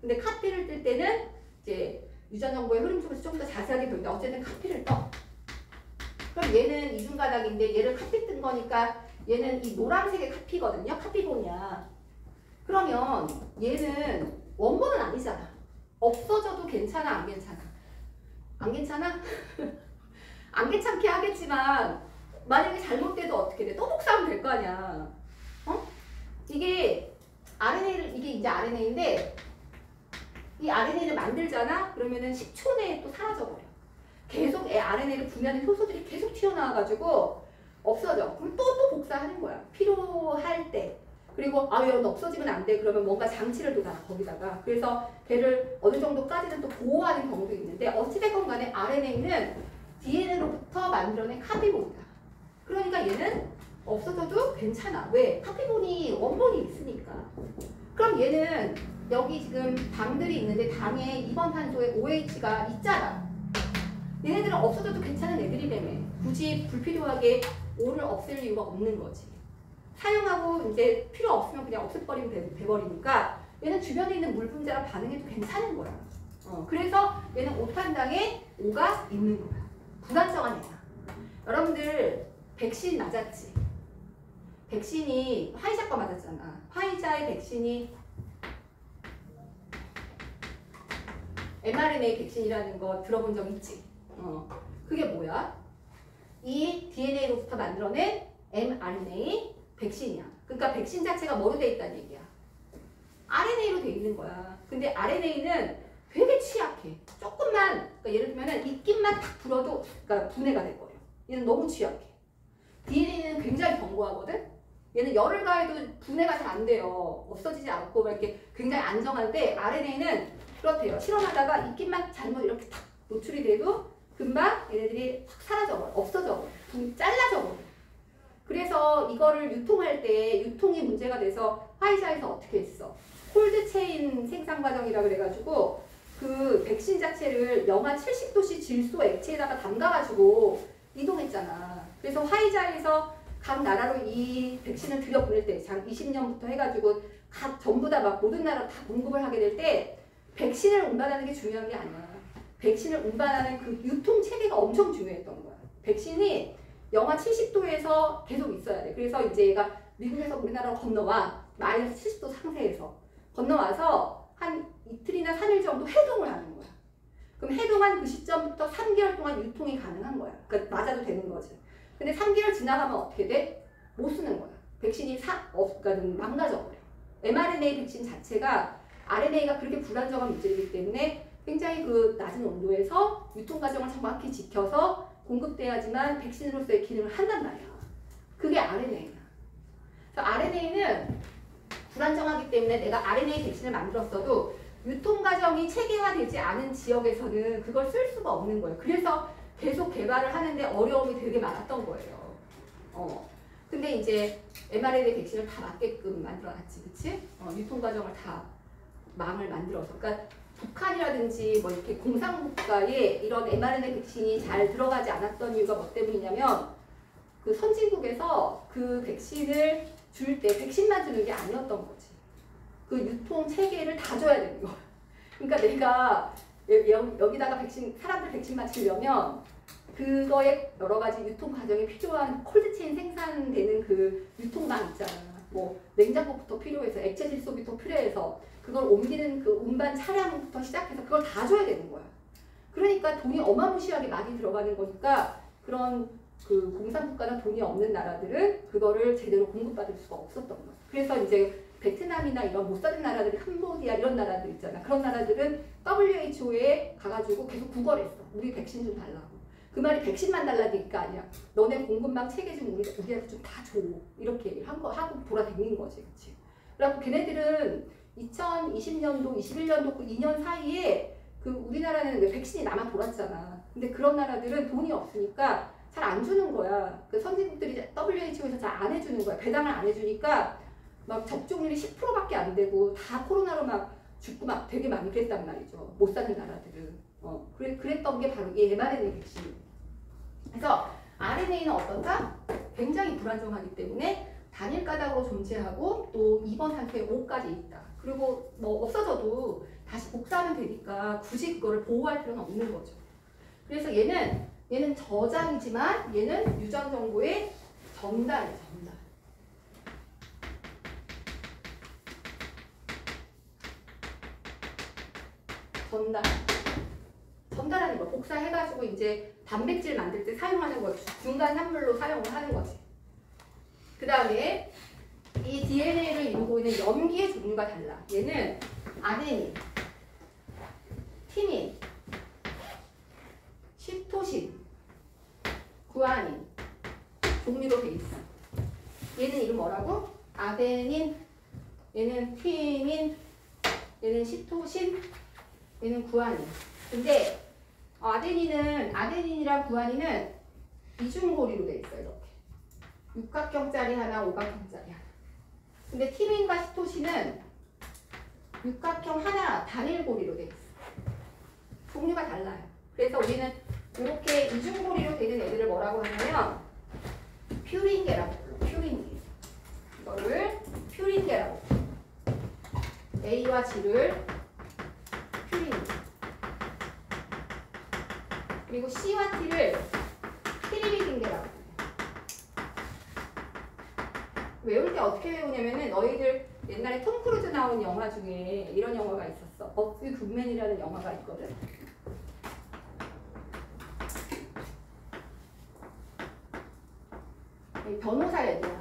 근데 카피를 뜰 때는 이제 유전정보의 흐름 속에서 좀 더 자세하게 보인다. 어쨌든 카피를 떠. 그럼 얘는 이중가닥인데 얘를 카피 뜬 거니까 얘는 이 노란색의 카피거든요. 카피본이야. 그러면 얘는 원본은 아니잖아. 없어져도 괜찮아, 안 괜찮아? 안 괜찮아? 안 괜찮게 하겠지만 만약에 잘못돼도 어떻게 돼? 또 복사하면 될 거 아니야. 어? 이게 이제 RNA인데 이 RNA를 만들잖아? 그러면은 10초 내에 또 사라져버려. 계속 RNA를 분해하는 효소들이 계속 튀어나와가지고 없어져. 그럼 또 복사하는 거야. 필요할 때. 그리고 이건 없어지면 안 돼. 그러면 뭔가 장치를 둬놔 거기다가. 그래서 걔를 어느 정도까지는 또 보호하는 경우도 있는데 어찌됐건 간에 RNA는 DNA로부터 만들어낸 카피본이다. 그러니까 얘는 없어져도 괜찮아. 왜? 카피본이 원본이 있으니까. 그럼 얘는 여기 지금 당들이 있는데 당에 2번 탄소에 OH가 있잖아. 얘네들은 없어져도 괜찮은 애들이라며. 굳이 불필요하게 O를 없앨 이유가 없는 거지. 사용하고 이제 필요 없으면 그냥 없애버리면 돼버리니까 얘는 주변에 있는 물 분자랑 반응해도 괜찮은 거야. 그래서 얘는 오탄당에 O가 있는 거야. 불안정한 애야. 여러분들 백신 맞았지? 백신이 화이자 거 맞았잖아. 화이자의 백신이 mRNA 백신이라는 거 들어본 적 있지? 그게 뭐야? 이 DNA로부터 만들어낸 mRNA 백신이야. 그러니까 백신 자체가 뭐로 돼 있다는 얘기야? RNA로 돼 있는 거야. 근데 RNA는 되게 취약해. 조금만, 그러니까 예를 들면 입김만 딱 불어도 그러니까 분해가 돼버려. 얘는 너무 취약해. DNA는 굉장히 견고하거든? 얘는 열을 가해도 분해가 잘 안 돼요. 없어지지 않고 이렇게 굉장히 안정한데 RNA는 그렇대요. 실험하다가 입김만 잘못 이렇게 탁 노출이 돼도 금방 얘네들이 확 사라져버려. 없어져버려. 잘라져버려. 그래서 이거를 유통할 때 유통이 문제가 돼서 화이자에서 어떻게 했어? 콜드체인 생산 과정이라 그래가지고 그 백신 자체를 영하 70도씨 질소 액체에다가 담가가지고 이동했잖아. 그래서 화이자에서 각 나라로 이 백신을 들여보낼 때, 장 20년부터 해가지고 각 전부 다 막 모든 나라 다 공급을 하게 될 때 백신을 운반하는 게 중요한 게 아니야. 백신을 운반하는 그 유통 체계가 엄청 중요했던 거야. 백신이 영하 70도에서 계속 있어야 돼. 그래서 이제 얘가 미국에서 우리나라로 건너와 마이너스 70도 상태에서 건너와서 한 이틀이나 3일 정도 해동을 하는 거야. 그럼 해동한 그 시점부터 3개월 동안 유통이 가능한 거야. 그러니까 맞아도 되는 거지. 근데 3개월 지나가면 어떻게 돼? 못 쓰는 거야. 백신이 그러니까 망가져버려. mRNA 백신 자체가 RNA가 그렇게 불안정한 물질이기 때문에 굉장히 그 낮은 온도에서 유통 과정을 정확히 지켜서 공급돼야지만 백신으로서의 기능을 한단 말이야. 그게 RNA야. 그래서 RNA는 불안정하기 때문에 내가 RNA 백신을 만들었어도 유통 과정이 체계화되지 않은 지역에서는 그걸 쓸 수가 없는 거예요. 그래서 계속 개발을 하는데 어려움이 되게 많았던 거예요. 근데 이제 mRNA 백신을 다 맞게끔 만들어놨지, 그치? 유통 과정을 다 망을 만들어서. 그러니까 북한이라든지 뭐 이렇게 공산국가에 이런 mRNA 백신이 잘 들어가지 않았던 이유가 뭐 때문이냐면 그 선진국에서 그 백신을 줄 때 백신만 주는 게 아니었던 거지. 그 유통 체계를 다 줘야 되는 거야. 그러니까 내가 여기다가 사람들 백신 맞추려면 그거에 여러 가지 유통 과정에 필요한 콜드체인 생산되는 그 유통망 있잖아. 뭐 냉장고부터 필요해서 액체 질소부터 필요해서 그걸 옮기는 그 운반 차량부터 시작해서 그걸 다 줘야 되는 거야. 그러니까 돈이 어마무시하게 많이 들어가는 거니까 그런 그 공산국가나 돈이 없는 나라들은 그거를 제대로 공급받을 수가 없었던 거야. 그래서 이제 베트남이나 이런 못 사는 나라들이 캄보디아 이런 나라들 있잖아. 그런 나라들은 WHO에 가가지고 계속 구걸했어. 우리 백신 좀 달라고. 그 말이 백신만 달라니까 아니야. 너네 공급망 체계 좀 우리한테 좀 다 줘. 이렇게 얘기를 하고 돌아다닌 거지. 그치? 그래갖고 걔네들은 2020년도, 21년도 그 2년 사이에 그 우리나라는 왜 백신이 남아 돌았잖아. 근데 그런 나라들은 돈이 없으니까 잘 안 주는 거야. 그 선진국들이 WHO에서 잘 안 해주는 거야. 배당을 안 해주니까 막 접종률이 10%밖에 안 되고 다 코로나로 막 죽고 막 되게 많이 그랬단 말이죠. 못 사는 나라들은. 그랬던 게 바로 이 mRNA 백신. 그래서 RNA는 어떤가? 굉장히 불안정하기 때문에 단일 가닥으로 존재하고 또 2번 산소에 5까지 있다. 그리고 뭐 없어져도 다시 복사하면 되니까 굳이 그거를 보호할 필요는 없는 거죠. 그래서 얘는 저장이지만 얘는 유전 정보의 전달이에요. 전달하는 거. 복사해가지고 이제 단백질 만들 때 사용하는 거. 중간 산물로 사용을 하는 거지. 그 다음에 이 DNA를 이루고 있는 염기의 종류가 달라. 얘는 아데닌, 티민, 시토신, 구아닌 종류로 돼 있어. 얘는 이름 뭐라고? 아데닌, 얘는 티민, 얘는 시토신, 얘는 구아닌. 근데 아데닌이랑 구아닌은 이중고리로 돼 있어요. 이렇게 육각형짜리 하나, 오각형짜리 하나. 근데 티민과 시토신은 육각형 하나, 단일고리로 돼 있어. 종류가 달라요. 그래서 우리는 이렇게 이중고리로 되는 애들을 뭐라고 하냐면 퓨린계라고 불러. 퓨린계. 이거를 퓨린계라고 불러. A와 G를 퓨린계. 그리고 C와 T를 피리미딘계라고 불러. 외울 때 어떻게 외우냐면은 너희들 옛날에 톰 크루즈 나온 영화 중에 이런 영화가 있었어. 어뷰 굿맨이라는 영화가 있거든. 변호사 얘기야.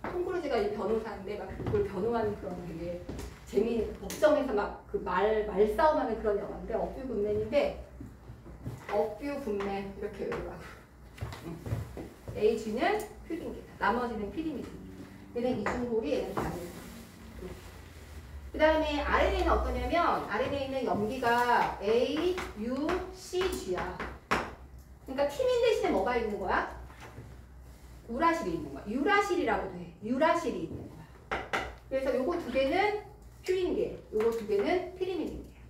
톰 크루즈가 이 변호사인데 막 그걸 변호하는 그런 되게 재미있는 법정에서 막 그 말싸움하는 그런 영화인데 어뷰 굿맨인데 어뷰 굿맨 이렇게 외우라고. AG는 퓨린계다. 나머지는 피리미딘. 얘는 이중고리, 얘는 단일. 그 다음에 RNA는 어떠냐면 RNA는 염기가 A, U, C, G야. 그러니까 티민 대신에 뭐가 있는 거야? 우라실이 있는 거야. 유라실이라고도 해. 유라실이 있는 거야. 그래서 요거 두 개는 퓨린계, 요거 두 개는 피리미딘계야.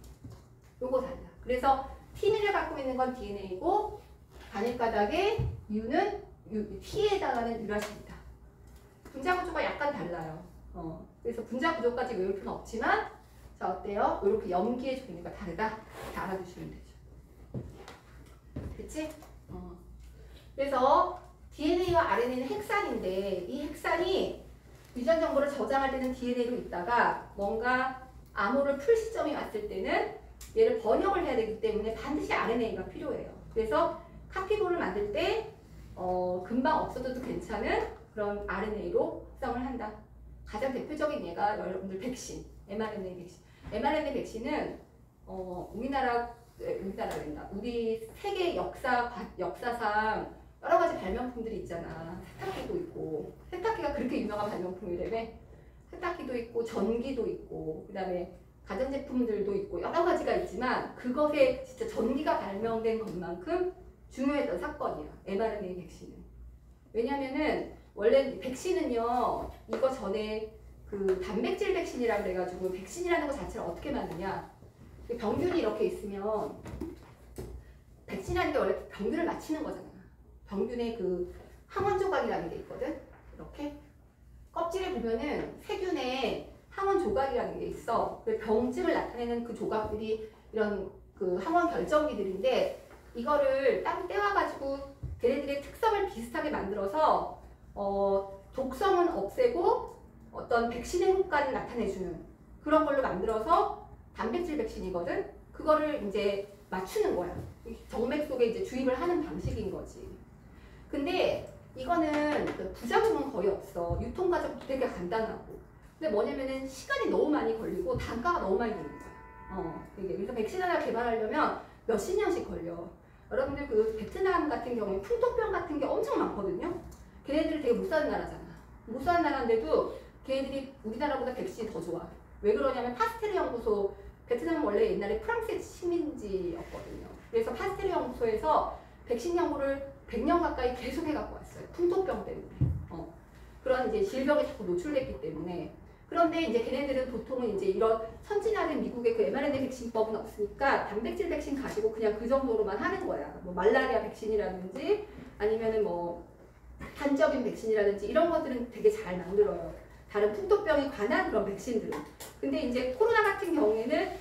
요거 달라. 그래서 티민을 갖고 있는 건 DNA고 단일가닥의 U는 T에 해당하는 유라실이다. 분자 구조가 약간 달라요. 그래서 분자 구조까지 외울 필요는 없지만 자 어때요? 이렇게 염기의 종류가 다르다. 이렇게 알아두시면 되죠. 그치? 그래서 DNA와 RNA는 핵산인데 이 핵산이 유전 정보를 저장할 때는 DNA로 있다가 뭔가 암호를 풀 시점이 왔을 때는 얘를 번역을 해야 되기 때문에 반드시 RNA가 필요해요. 그래서 카피볼을 만들 때 금방 없어져도 괜찮은 그런 RNA로 합성을 한다. 가장 대표적인 예가 여러분들 백신, mRNA 백신. mRNA 백신은 우리나라랜다. 우리 세계 역사상 여러 가지 발명품들이 있잖아. 세탁기도 있고, 세탁기가 그렇게 유명한 발명품이라며. 세탁기도 있고, 전기도 있고, 그 다음에 가전제품들도 있고, 여러 가지가 있지만 그것에 진짜 전기가 발명된 것만큼 중요했던 사건이야. mRNA 백신은. 왜냐면은 원래 백신은요, 이거 전에 그 단백질 백신이라고 그래가지고 백신이라는 것 자체를 어떻게 만드냐. 병균이 이렇게 있으면 백신이라는 게 원래 병균을 맞히는 거잖아. 병균의 그 항원 조각이라는 게 있거든. 이렇게 껍질에 보면은 세균의 항원 조각이라는 게 있어. 병증을 나타내는 그 조각들이 이런 그 항원 결정기들인데 이거를 딱 떼와가지고 걔네들의 특성을 비슷하게 만들어서 독성은 없애고 어떤 백신의 효과를 나타내주는 그런 걸로 만들어서 단백질 백신이거든. 그거를 이제 맞추는 거야. 정맥 속에 이제 주입을 하는 방식인 거지. 근데 이거는 부작용은 거의 없어. 유통 과정도 되게 간단하고. 근데 뭐냐면은 시간이 너무 많이 걸리고 단가가 너무 많이 드는 거야. 그래서 백신 하나 개발하려면 몇십 년씩 걸려. 여러분들 그 베트남 같은 경우에 풍토병 같은 게 엄청 많거든요. 걔네들이 되게 못 사는 나라잖아. 못 사는 나라인데도 걔네들이 우리나라보다 백신이 더 좋아. 왜 그러냐면 파스테르 연구소 베트남은 원래 옛날에 프랑스의 식민지였거든요. 그래서 파스텔 연구소에서 백신 연구를 100년 가까이 계속 해갖고 왔어요. 풍토병 때문에. 그런 이제 질병에 자꾸 노출됐기 때문에. 그런데 이제 걔네들은 보통은 이제 이런 선진화된 미국의 그 mRNA 백신법은 없으니까 단백질 백신 가지고 그냥 그 정도로만 하는 거야. 뭐 말라리아 백신이라든지 아니면은 뭐 한적인 백신이라든지 이런 것들은 되게 잘 만들어요. 다른 풍토병에 관한 그런 백신들은. 근데 이제 코로나 같은 경우에는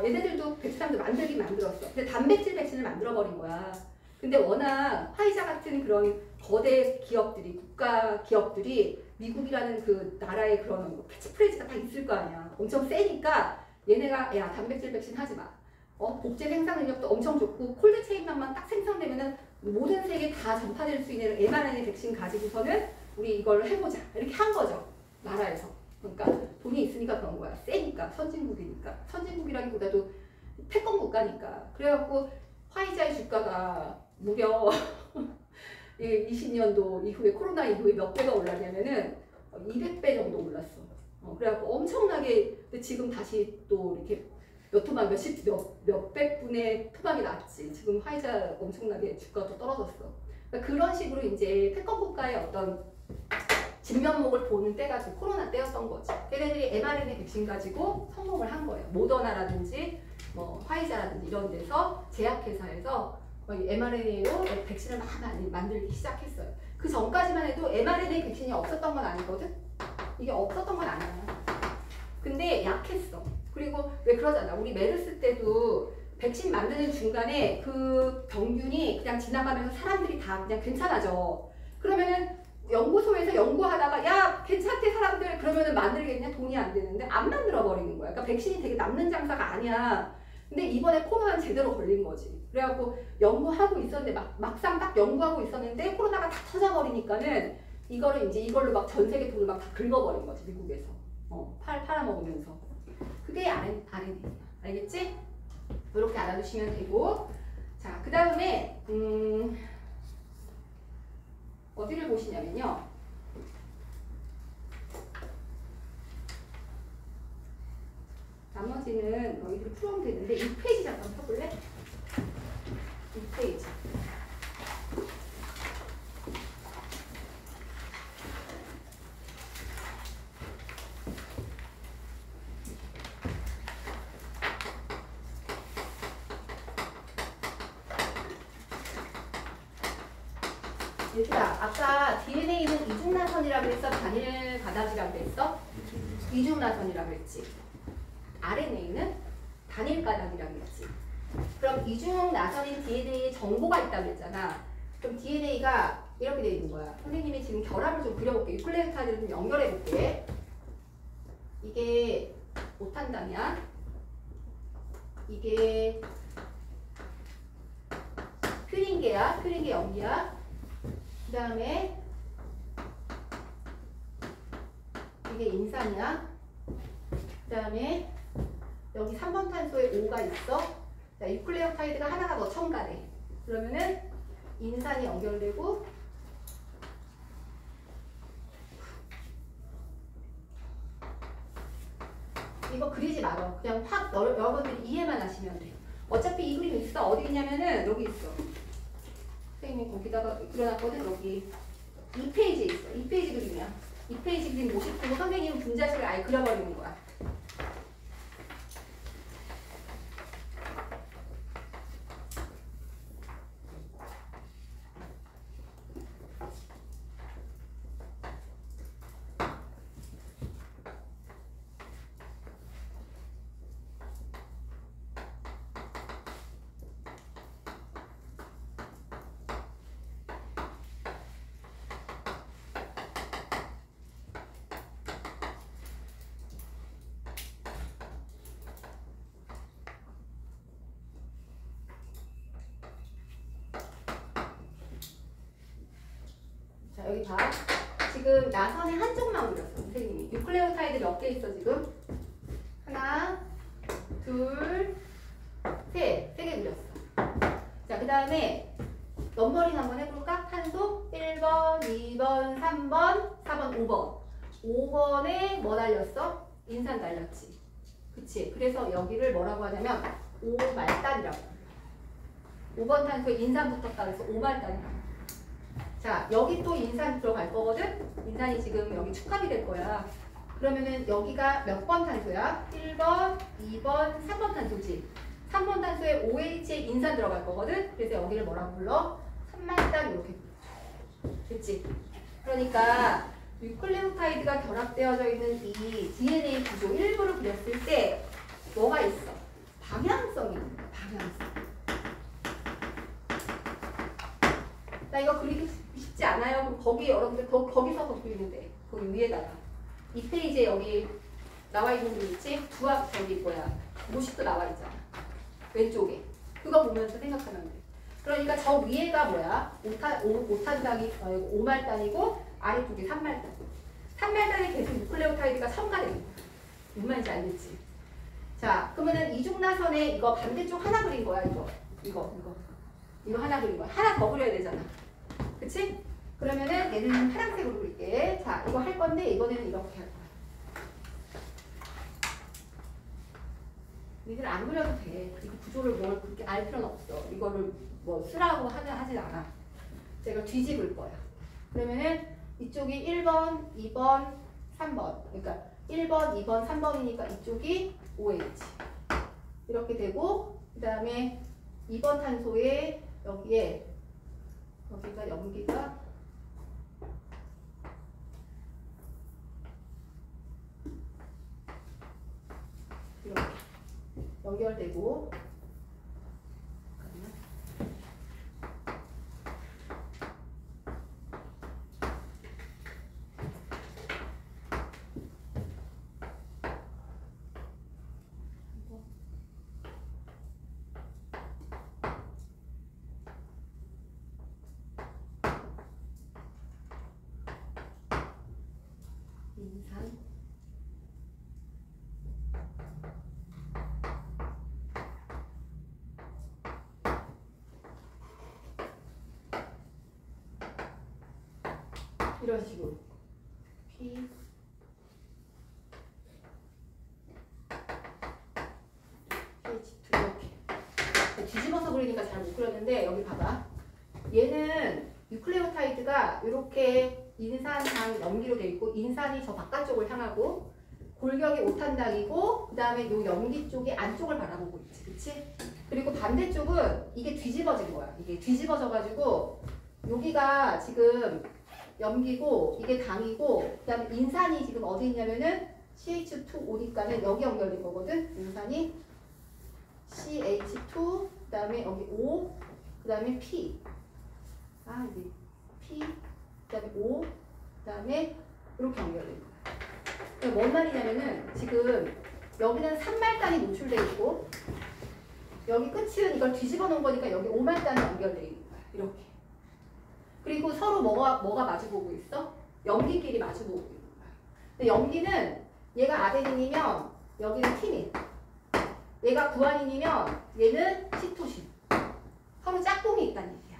얘네들도 베트남도 만들긴 만들었어. 근데 단백질 백신을 만들어버린 거야. 근데 워낙 화이자 같은 그런 거대 기업들이, 국가 기업들이 미국이라는 그 나라의 그런 뭐 캐치프레이즈가 다 있을 거 아니야. 엄청 세니까 얘네가 야 단백질 백신 하지 마. 복제 생산 능력도 엄청 좋고 콜드 체인만 딱 생성되면은 모든 세계에 다 전파될 수 있는 mRNA 백신 가지고서는 우리 이걸 해보자. 이렇게 한 거죠. 나라에서. 그러니까 돈이 있으니까 그런 거야. 세니까. 선진국이니까. 선진국이라기보다도 패권 국가니까. 그래갖고 화이자의 주가가 무려 20년도 이후에 코로나 이후에 몇 배가 올랐냐면은 200배 정도 올랐어. 그래갖고 엄청나게 근데 지금 다시 또 이렇게 몇백 분의 토막이 났지. 지금 화이자 엄청나게 주가도 떨어졌어. 그러니까 그런 식으로 이제 패권 국가의 어떤 진면목을 보는 때가 그 코로나 때였던 거지. 걔네들이 mRNA 백신 가지고 성공을 한 거예요. 모더나라든지 뭐 화이자라든지 이런 데서 제약회사에서 mRNA로 백신을 막 만들기 시작했어요. 그 전까지만 해도 mRNA 백신이 없었던 건 아니거든? 이게 없었던 건 아니야. 근데 약했어. 그리고 왜 그러잖아. 우리 메르스 때도 백신 만드는 중간에 그 병균이 그냥 지나가면서 사람들이 다 그냥 괜찮아져. 그러면은 연구소에서 연구하다가 야 괜찮대 사람들 그러면은 만들겠냐? 돈이 안 되는데 안 만들어 버리는 거야. 그러니까 백신이 되게 남는 장사가 아니야. 근데 이번에 코로나는 제대로 걸린 거지. 그래갖고 연구하고 있었는데 막상 딱 연구하고 있었는데 코로나가 다 터져버리니까는 이거를 이제 이걸로 막 전 세계 돈을 막 다 긁어버린 거지 미국에서. 팔아먹으면서. 그게 RNA야. 알겠지? 이렇게 알아두시면 되고. 자, 그 다음에 어디를 보시냐면요. 나머지는 너희들 풀어오면 되는데 6페이지 잠깐 펴볼래? 6페이지. 얘들아, 아까 DNA는 이중나선이라고 했어? 단일 가닥이라고 했어? 이중나선이라고 했지. RNA는 단일 가닥이라고 했지. 그럼 이중나선인 DNA에 정보가 있다고 했잖아. 그럼 DNA가 이렇게 돼 있는 거야. 선생님이 지금 결합을 좀 그려볼게. 유클레오타이드를 좀 연결해볼게. 이게 오탄당이야. 이게 퓨린계야. 퓨린계 염기야. 그 다음에 이게 인산이야. 그 다음에 여기 3번 탄소에 O가 있어. 자, 유클레오타이드가 하나가 더 첨가돼. 그러면은 인산이 연결되고 이거 그리지 말어. 그냥 확 여러분들이 이해만 하시면 돼. 어차피 이 그림 있어. 어디 있냐면은 여기 있어. 선생님이 거기다가 그려놨거든. 여기 2페이지에 있어. 2페이지 그림이야. 2페이지 그림 못 읽고 선생님은 분자식을 아예 그려버리는 거야. 자, 여기 봐. 지금 나선의 한쪽만 그렸어, 선생님이. 유클레오타이드 몇 개 있어, 지금? 하나, 둘, 셋. 3개 그렸어. 자, 그 다음에 넘버링 한번 해볼까? 탄소 1번, 2번, 3번, 4번, 5번. 5번에 뭐 달렸어? 인산 달렸지. 그치? 그래서 여기를 뭐라고 하냐면 오말단이라고 합니다. 5번 탄소에 인산 붙었다 그래서 오말단이라고. 자, 여기 또 인산 들어갈 거거든? 인산이 지금 여기 축합이 될 거야. 그러면은 여기가 몇 번 탄소야? 1번, 2번, 3번 탄소지. 3번 탄소에 OH에 인산 들어갈 거거든? 그래서 여기를 뭐라고 불러? 3말단 이렇게 불러. 됐지? 그러니까 뉴클레오타이드가 결합되어져 있는 이 DNA 구조 일부를 그렸을 때 뭐가 있어? 방향성이 있는 거야. 방향성. 나 이거 그리기 쉽지 않아요? 그럼 거기 여러분들 거기서 그리면 돼. 거기 위에다가. 이 페이지에 여기 나와 있는 거 있지? 두합 저기 뭐야? 모식도 나와 있잖아. 왼쪽에. 그거 보면서 생각하면 돼. 그러니까 저 위에가 뭐야? 5탄당이, 5말단이고 아래 쪽이 3말단. 3말단에 계속 뉴클레오타이드가 첨가되는 거야. 무슨 말인지 알겠지? 자, 그러면은 이중나선에 이거 반대쪽 하나 그린 거야, 이거 하나 그린 거야. 하나 더 그려야 되잖아. 그치? 그러면은 얘는 파란색으로 그릴게. 자, 이거 할 건데 이번에는 이렇게 할 거야. 니들 안 그려도 돼. 이 구조를 뭘 그렇게 알 필요는 없어. 이거를 뭐 쓰라고 하진 않아. 제가 뒤집을 거야. 그러면은 이쪽이 1번, 2번, 3번. 그러니까 1번, 2번, 3번이니까 이쪽이 OH. 이렇게 되고, 그 다음에 2번 탄소에 여기에 여기가 염기가 이렇게 연결되고 인산 이런 식으로 P pH2 이렇게 뒤집어서 그리니까 잘 못 그렸는데 여기 봐봐. 얘는 뉴클레오타이드가 이렇게 인산당 염기로 되어 있고 인산이 저 바깥쪽을 향하고 골격이 5탄당이고 그 다음에 이 염기 쪽이 안쪽을 바라보고 있지. 그치? 그리고 반대쪽은 이게 뒤집어진 거야. 이게 뒤집어져가지고 여기가 지금 염기고 이게 당이고 그 다음에 인산이 지금 어디 있냐면은 CH2O니까는 여기 연결된 거거든. 인산이 CH2 그 다음에 여기 O 그 다음에 P 이게 P 그 다음에 O 그 다음에 이렇게 연결된 거야. 그러니까 뭔 말이냐면은 지금 여기는 3말단이 노출돼 있고 여기 끝은 이걸 뒤집어 놓은 거니까 여기 5말단이 연결돼 있는 거야. 이렇게. 그리고 서로 뭐가 마주보고 있어? 염기끼리 마주보고 있는 거야. 근데 염기는 얘가 아데닌이면 여기는 티민. 얘가 구아닌이면 얘는 시토신. 서로 짝꿍이 있다는 얘기야.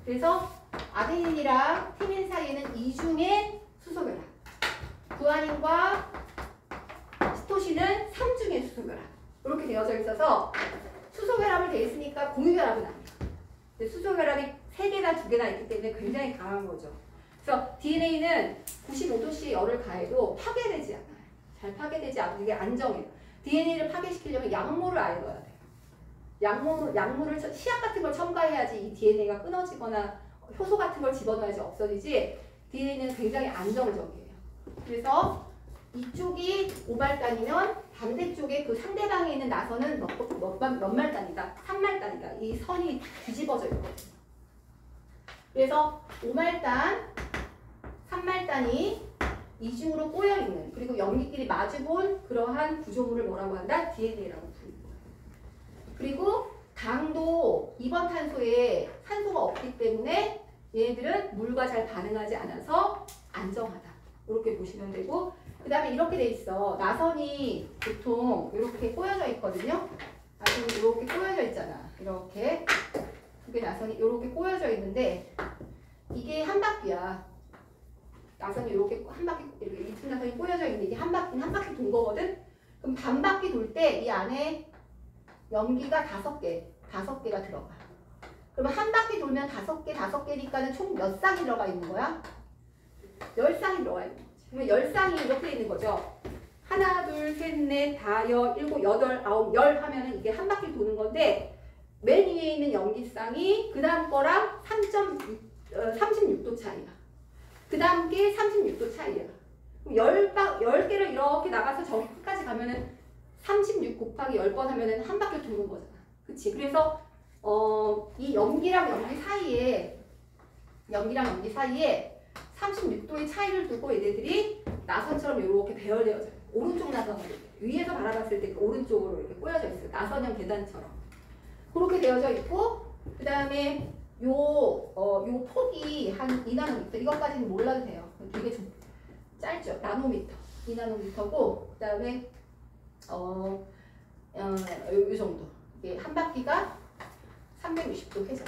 그래서 아데닌이랑 티민 사이에는 이중의 수소결합. 구아닌과 시토신은 3중의 수소결합. 이렇게 되어져 있어서 수소결합을 돼 있으니까 공유결합은 아니야. 근데 수소결합이 3개나 2개나 있기 때문에 굉장히 강한 거죠. 그래서 DNA는 95도씨 열을 가해도 파괴되지 않아요. 잘 파괴되지 않고 이게 안정해요. DNA를 파괴시키려면 약물을 아예 넣어야 돼요. 약물을 시약 같은 걸 첨가해야지 이 DNA가 끊어지거나 효소 같은 걸 집어넣어야지 없어지지 DNA는 굉장히 안정적이에요. 그래서 이쪽이 5말단이면 반대쪽에 그 상대방에 있는 나선은 몇 말단이다? 3말단이다. 이 선이 뒤집어져 있거든요. 그래서 5말단, 3말단이 이중으로 꼬여있는 그리고 염기끼리 마주본 그러한 구조물을 뭐라고 한다? DNA라고 부릅니다. 그리고 당도 2번 탄소에 산소가 없기 때문에 얘네들은 물과 잘 반응하지 않아서 안정하다. 이렇게 보시면 되고 그 다음에 이렇게 돼 있어. 나선이 보통 이렇게 꼬여져 있거든요. 나선이 이렇게 꼬여져 있잖아. 이렇게 두 개 나선이 이렇게 꼬여져 있는데 이게 한 바퀴야. 나선이 이렇게 한 바퀴 이렇게 이중 나선이 꼬여져 있는데 이게 한 바퀴 돈 거거든. 그럼 반 바퀴 돌 때 이 안에 염기가 5개가 들어가. 그러면 한 바퀴 돌면 5개니까는 총 몇 쌍이 들어가 있는 거야? 10쌍이 들어가 있는 거지. 그러면 10쌍이 이렇게 있는 거죠. 하나, 둘, 셋, 넷, 다, 일곱, 여덟, 아홉, 열 하면은 이게 한 바퀴 도는 건데 맨 위에 있는 염기쌍이 그 다음 거랑 36도 차이야. 그 다음 게 36도 차이야. 그럼 10개를 이렇게 나가서 저기 끝까지 가면은 36 곱하기 10번 하면은 한 바퀴 도는 거잖아. 그치? 그래서 이 염기랑 염기 사이에 36도의 차이를 두고 얘네들이 나선처럼 이렇게 배열되어져요. 오른쪽 나선으로 위에서 바라봤을 때 오른쪽으로 이렇게 꼬여져 있어요. 나선형 계단처럼 그렇게 되어져 있고, 그 다음에 요 폭이 한 2나노미터. 이것까지는 몰라도 돼요. 되게 좀 짧죠. 나노미터, 2나노미터고, 그 다음에 요 정도. 이게 한 바퀴가 360도 회전.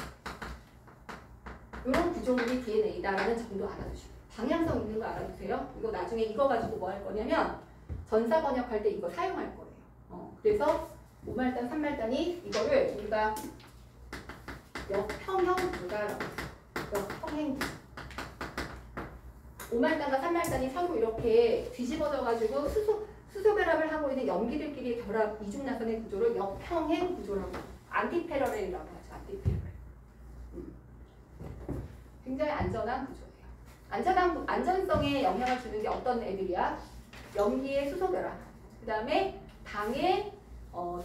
이런 구조물이 DNA다라는 정도 알아두시고, 방향성 있는 거 알아두세요. 이거 나중에 이거 가지고 뭐 할 거냐면 전사 번역할 때 이거 사용할 거예요. 그래서 5말단, 3말단이 이거를 우리가 역평형 부가라고 해요. 역평행 부가. 5말단과 3말단이 서로 이렇게 뒤집어져 가지고 수소 결합을 하고 있는 염기들끼리 결합 이중나선의 구조를 역평행 구조라고 해요. 안티패러렐이라고 하죠. 안티패러렐. 굉장히 안전한 구조예요. 안전성에 영향을 주는 게 어떤 애들이야? 염기의 수소 결합, 그 다음에 당의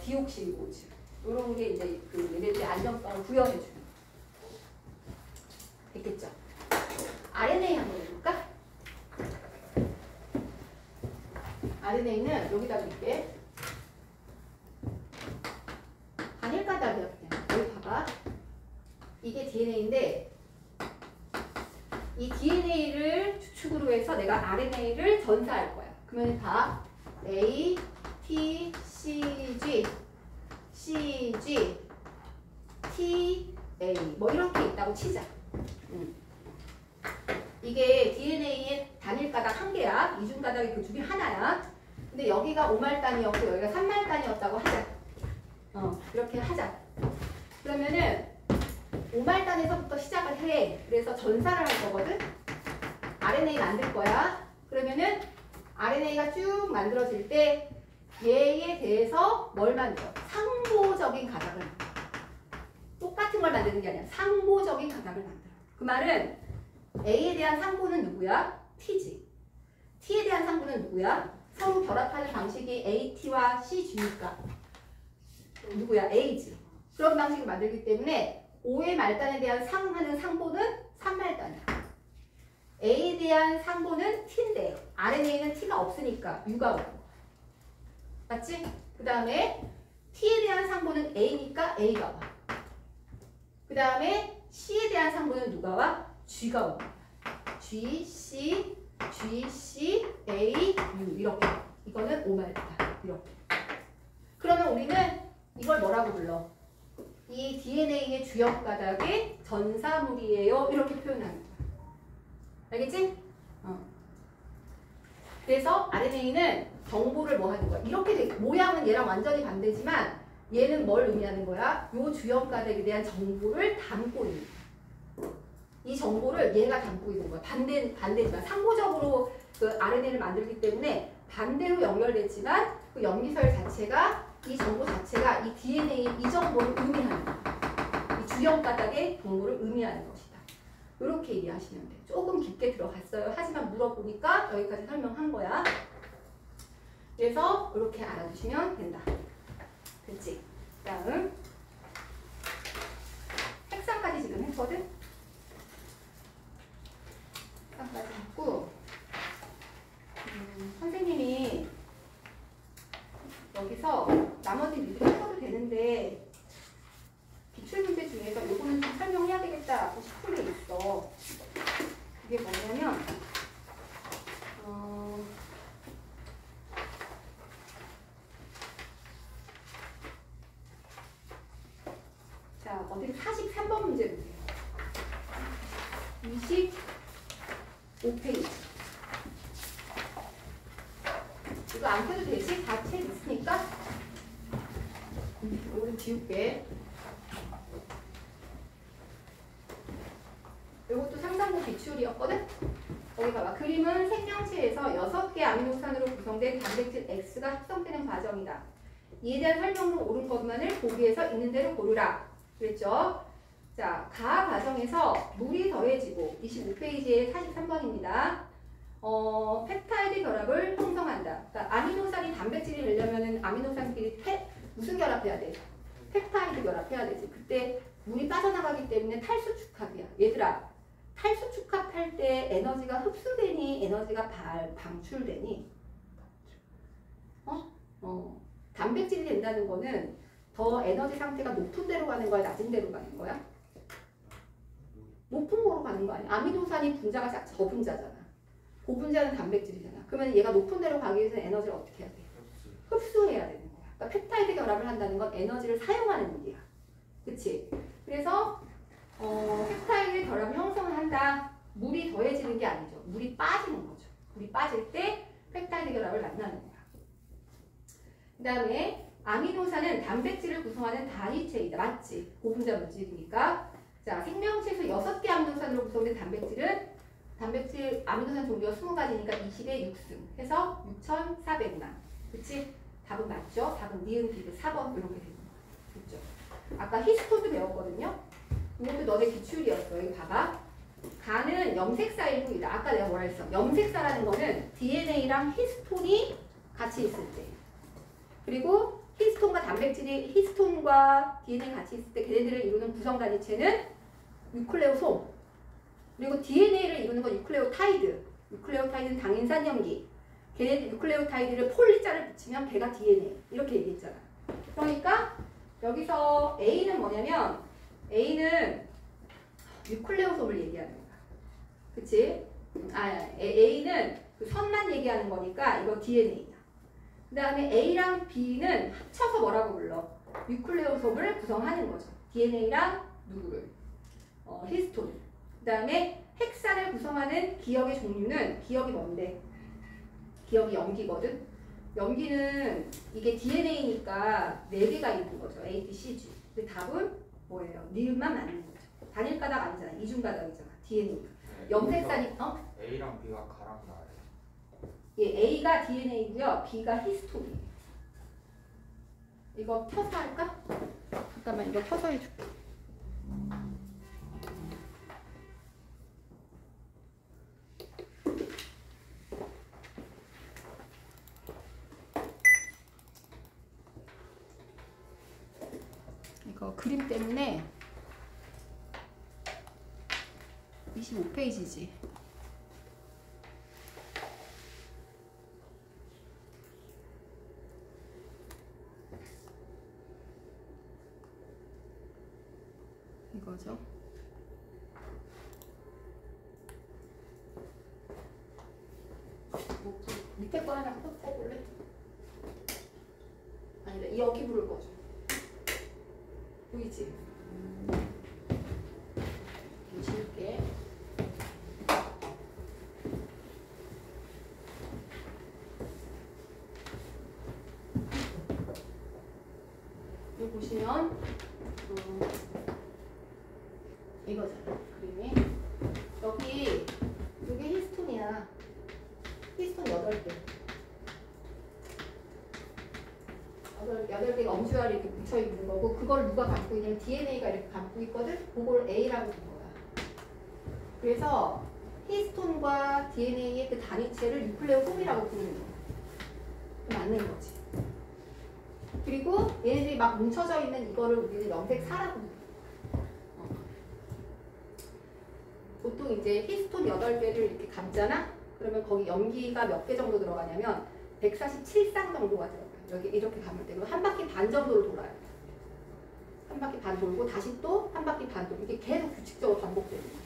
디옥시리보즈. 이런 게 이제 그 얘네들의 안정성을 부여해주는 거. 됐겠죠? RNA 한번 해볼까? RNA는 여기다 줄게. 단일가닥이야 그냥. 여기 봐봐. 이게 DNA인데 이 DNA를 주축으로 해서 내가 RNA를 전사할 거야. 그러면 다 A, T, CG, CG, T, A 뭐 이렇게 있다고 치자. 이게 DNA의 단일가닥 한 개야. 이중가닥이 그 중에 하나야. 근데 여기가 5말단이었고 여기가 3말단이었다고 하자. 이렇게 하자. 그러면은 5말단에서부터 시작을 해. 그래서 전사를 할 거거든. RNA 만들 거야. 그러면은 RNA가 쭉 만들어질 때 얘에 대해서 뭘 만들어? 상보적인 가닥을 만들어. 똑같은 걸 만드는 게 아니라 상보적인 가닥을 만들어. 그 말은 A에 대한 상보는 누구야? T지. T에 대한 상보는 누구야? 서로 결합하는 방식이 AT와 CG니까 누구야? A지. 그런 방식을 만들기 때문에 5의 말단에 대한 상하는 상보는 3말단이야. A에 대한 상보는 T인데 RNA는 T가 없으니까 U가 오고. 맞지? 그 다음에 T에 대한 상보는 A니까 A가 와. 그 다음에 C에 대한 상보는 누가 와? G가 와. G, C, G, C, A, U 이렇게. 이거는 5말단. 이렇게. 그러면 우리는 이걸 뭐라고 불러? 이 DNA의 주역 가닥의 전사물이에요. 이렇게 표현하는 거야. 알겠지? 그래서 RNA는 정보를 뭐 하는 거야? 이렇게 모양은 얘랑 완전히 반대지만 얘는 뭘 의미하는 거야? 요 주역 가닥에 대한 정보를 담고 있는 거야. 이 정보를 얘가 담고 있는 거야. 반대지만 상호적으로 그 RNA를 만들기 때문에 반대로 연결됐지만 그 염기설 자체가 이 정보 자체가 이 DNA 이 정보를 의미하는 거야. 이 주역 가닥의 정보를 의미하는 것이다. 이렇게 이해하시면 돼. 조금 깊게 들어갔어요. 하지만 물어보니까 여기까지 설명한 거야. 그래서 이렇게 알아두시면 된다. 됐지? 다음 색상까지 지금 했거든? 색상까지 했고 선생님이 여기서 나머지 미리 해도 되는데 기출문제 중에서 요거는 좀 설명해야 되겠다고 싶은 게 있어. 그게 뭐냐면 자, 어디 43번 문제 보세요. 25페이지. 이거 안 펴도 되지? 다 책 있으니까. 이거 지울게. 이것도 상상고 비출이었거든? 거기 봐봐. 그림은 생명체에서 6개 아미노산으로 구성된 단백질 X가 합성되는 과정이다. 이에 대한 설명으로 옳은 것만을 보기에서 있는 대로 고르라. 그랬죠? 자, 가 과정에서 물이 더해지고 25페이지에 43번입니다. 펩타이드 결합을 형성한다. 그러니까 아미노산이 단백질이 되려면 아미노산끼리 무슨 결합해야 돼? 펩타이드 결합해야 되지. 그때 물이 빠져나가기 때문에 탈수축합이야. 얘들아, 탈수축합할 때 에너지가 흡수되니 에너지가 방출되니? 단백질이 된다는 거는 더 에너지 상태가 높은 데로 가는 거야? 낮은 데로 가는 거야? 높은 거로 가는 거 아니야? 아미노산이 분자가 저분자잖아. 고분자는 단백질이잖아. 그러면 얘가 높은 데로 가기 위해서 에너지를 어떻게 해야 돼? 흡수해야 되는 거야. 그러니까 펩타이드 결합을 한다는 건 에너지를 사용하는 일이야. 그치? 그래서 펩타이드 결합을 형성을 한다. 물이 더해지는 게 아니죠. 물이 빠지는 거죠. 물이 빠질 때 펩타이드 결합을 만나는 거야. 그 다음에 아미노산은 단백질을 구성하는 단위체이다. 맞지? 고분자 물질이니까. 자, 생명체에서 6개 아미노산으로 구성된 단백질은 단백질 아미노산 종류가 20가지니까 20에 6승 해서 6,400만. 그치? 답은 맞죠? 답은 니은 비례 4번 이렇게 되는 거야. 그렇죠? 아까 히스톤도 배웠거든요. 이것도 너네 기출이었어. 여기 봐봐. 가는 염색사일 뿐이다. 아까 내가 뭐라 했어? 염색사라는 거는 DNA랑 히스톤이 같이 있을 때. 그리고 히스톤과 단백질이 히스톤과 DNA 같이 있을 때 걔네들을 이루는 구성 단위체는 유클레오솜. 그리고 DNA를 이루는 건 유클레오타이드. 유클레오타이드는 당인산 염기. 걔네들 유클레오타이드를 폴리자를 붙이면 걔가 DNA. 이렇게 얘기했잖아. 그러니까 여기서 A는 뭐냐면 A는 유클레오솜을 얘기하는 거야. 그치? A는 그 선만 얘기하는 거니까 이거 DNA야. 그 다음에 A랑 B는 합쳐서 뭐라고 불러? 유클레오솜을 구성하는 거죠. DNA랑 누구를? 히스톤. 그 다음에 핵산을 구성하는 기억의 종류는 기억이 뭔데? 기억이 염기거든? 염기는 이게 DNA니까 4개가 있는 거죠. A, B, C, G. 근데 답은 뭐예요? 니은만 맞는 거죠. 단일가닥 아니잖아. 이중가닥이잖아. DNA가. 염색산이 A랑 B가 가랑 나와요. 예, A가 DNA고요. B가 히스톤이에요. 이거 펴서 할까? 잠깐만 이거 펴서 해줄게. 이거 그림 때문에 25페이지지. 이거죠. 밑에 거 하나 펴볼래? 아니다. 여기 불을 꺼줘. 보이지? 지울게. 여기 보시면 이거잖아. 그림이. 여기 이게 히스톤이야. 히스톤 8개. 8개가 엄지화를 이렇게 붙여 있는 거고, 그걸 누가 갖고 있냐면 DNA가 이렇게 갖고 있거든? 그걸 A라고 부른 거야. 그래서 히스톤과 DNA의 그 단위체를 유클레오솜이라고 부르는 거야. 맞는 거지. 그리고 얘네들이 막 뭉쳐져 있는 이거를 우리는 염색사라고 부르는 거야. 보통 이제 히스톤 8개를 이렇게 감잖아? 그러면 거기 염기가 몇 개 정도 들어가냐면 147쌍 정도가 들어가요. 여기 이렇게 감을 때 한 바퀴 반 정도를 돌아요. 한 바퀴 반 돌고 다시 또 한 바퀴 반 돌고 이게 계속 규칙적으로 반복되는 거예요.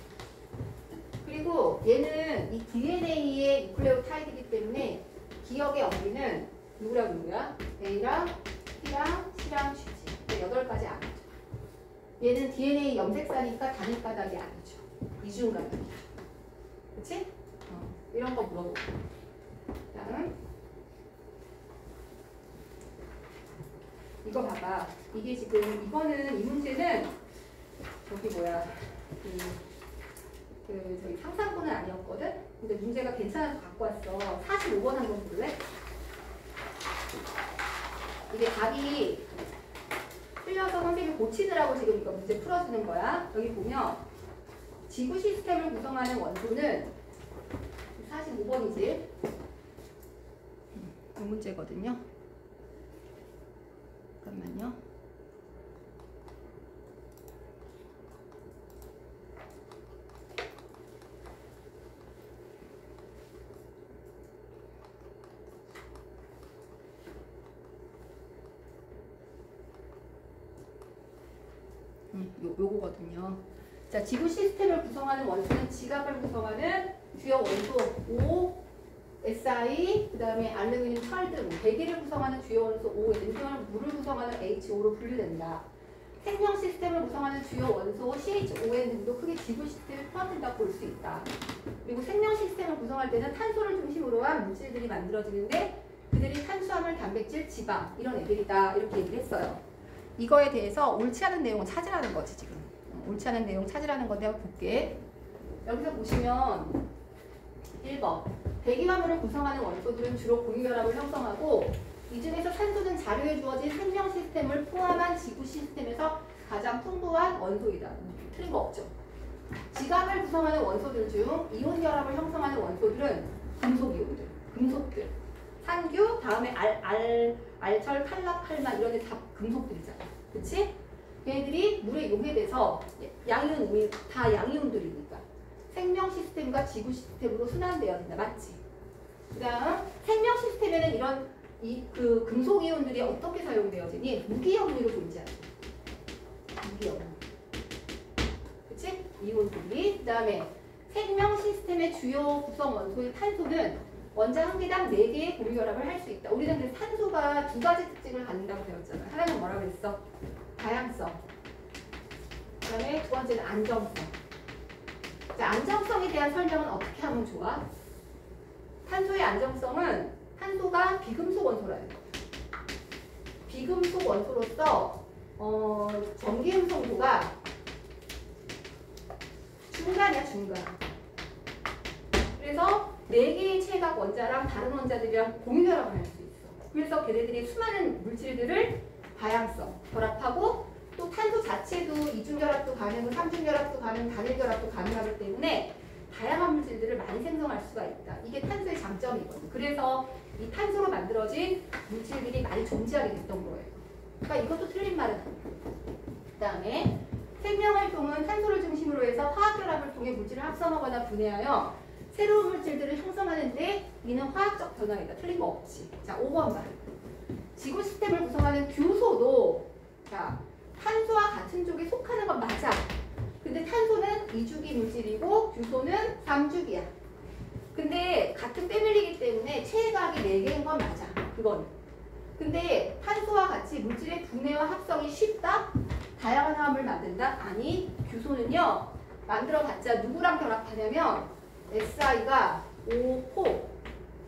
그리고 얘는 이 DNA의 유클레오타이드이기 때문에 기억의 염기는 누구랑 누구야? A랑 T랑 C랑 G지. 8가지 아니죠. 얘는 DNA 염색사니까 단일가닥이 아니죠. 이중가닥이죠. 그치? 이런 거 물어보고. 다음 이거 봐봐. 이게 지금 이거는 이 문제는 저기 뭐야 저기 상상권은 아니었거든. 근데 문제가 괜찮아서 갖고 왔어. 45번 한번 볼래? 이게 답이 틀려서 선생님이 고치느라고 지금 이거 문제 풀어주는 거야. 여기 보면 지구 시스템을 구성하는 원소는 45번이지. 이 문제거든요. 잠깐만요. 요거거든요. 자, 지구 시스템을 구성하는 원소는 지각을 구성하는 주요 원소 O, Si, 그 다음에 알루미늄, 철 등 대기를 구성하는 주요 원소 O, 능量, 물을 구성하는 HO로 분류된다. 생명 시스템을 구성하는 주요 원소 CHON 등도 크게 지구 시스템에 포함된다고 볼 수 있다. 그리고 생명 시스템을 구성할 때는 탄소를 중심으로 한 물질들이 만들어지는데 그들이 탄수화물, 단백질, 지방 이런 애들이다. 이렇게 얘기를 했어요. 이거에 대해서 옳지 않은 내용은 찾으라는 거지 지금. 옳지 않은 내용 찾으라는 건데 한번 볼게. 여기서 보시면 1번 대기화물을 구성하는 원소들은 주로 공유결합을 형성하고 이 중에서 산소는 자료에 주어진 생명 시스템을 포함한 지구 시스템에서 가장 풍부한 원소이다. 틀린 거 없죠. 지각을 구성하는 원소들 중 이온 결합을 형성하는 원소들은 금속이온들, 금속들. 산규, 다음에 알철, 칼라, 칼만 이런 애 다 금속들이잖아. 그치? 얘네들이 물에 용해돼서 양이온, 다 양이온들이니까 생명 시스템과 지구 시스템으로 순환되어야 된다. 맞지? 그 다음 생명 시스템에는 이런 그 금속 이온들이 어떻게 사용되어지니? 무기염류로 존재하죠. 무기염류. 그치? 이온들이. 그 다음에 생명 시스템의 주요 구성 원소인 탄소는 원자 한 개당 4개의 공유결합을 할 수 있다. 우리는 그래서 탄소가 2가지 특징을 갖는다고 배웠잖아. 하나는 뭐라고 했어? 다양성. 그 다음에 두 번째는 안정성. 자, 안정성에 대한 설명은 어떻게 하면 좋아? 탄소의 안정성은 탄소가 비금속 원소라는 거야. 비금속 원소로서 전기음성도가 중간이야, 중간. 그래서 4개의 체각 원자랑 다른 원자들이랑 공유결합을 할 수 있어. 그래서 걔네들이 수많은 물질들을 다양성, 결합하고 또 탄소 자체도 이중결합도 가능하고 삼중결합도 가능, 단일결합도 가능하기 때문에 다양한 물질들을 많이 생성할 수가 있다. 이게 탄소의 장점이거든. 그래서 이 탄소로 만들어진 물질들이 많이 존재하게 됐던 거예요. 그러니까 이것도 틀린 말은 아니에요. 그 다음에 생명활동은 탄소를 중심으로 해서 화학결합을 통해 물질을 합성하거나 분해하여 새로운 물질들을 형성하는데 이는 화학적 변화이다. 틀린 거 없지. 자, 5번 봐. 지구 시스템을 구성하는 규소도 자, 탄소와 같은 쪽에 속하는 건 맞아. 근데 탄소는 2주기 물질이고 규소는 3주기야. 근데 같은 패밀리이기 때문에 체각이 4개인 건 맞아. 그건. 근데 탄소와 같이 물질의 분해와 합성이 쉽다? 다양한 화합을 만든다? 아니, 규소는요. 만들어봤자 누구랑 결합하냐면 SI가 O4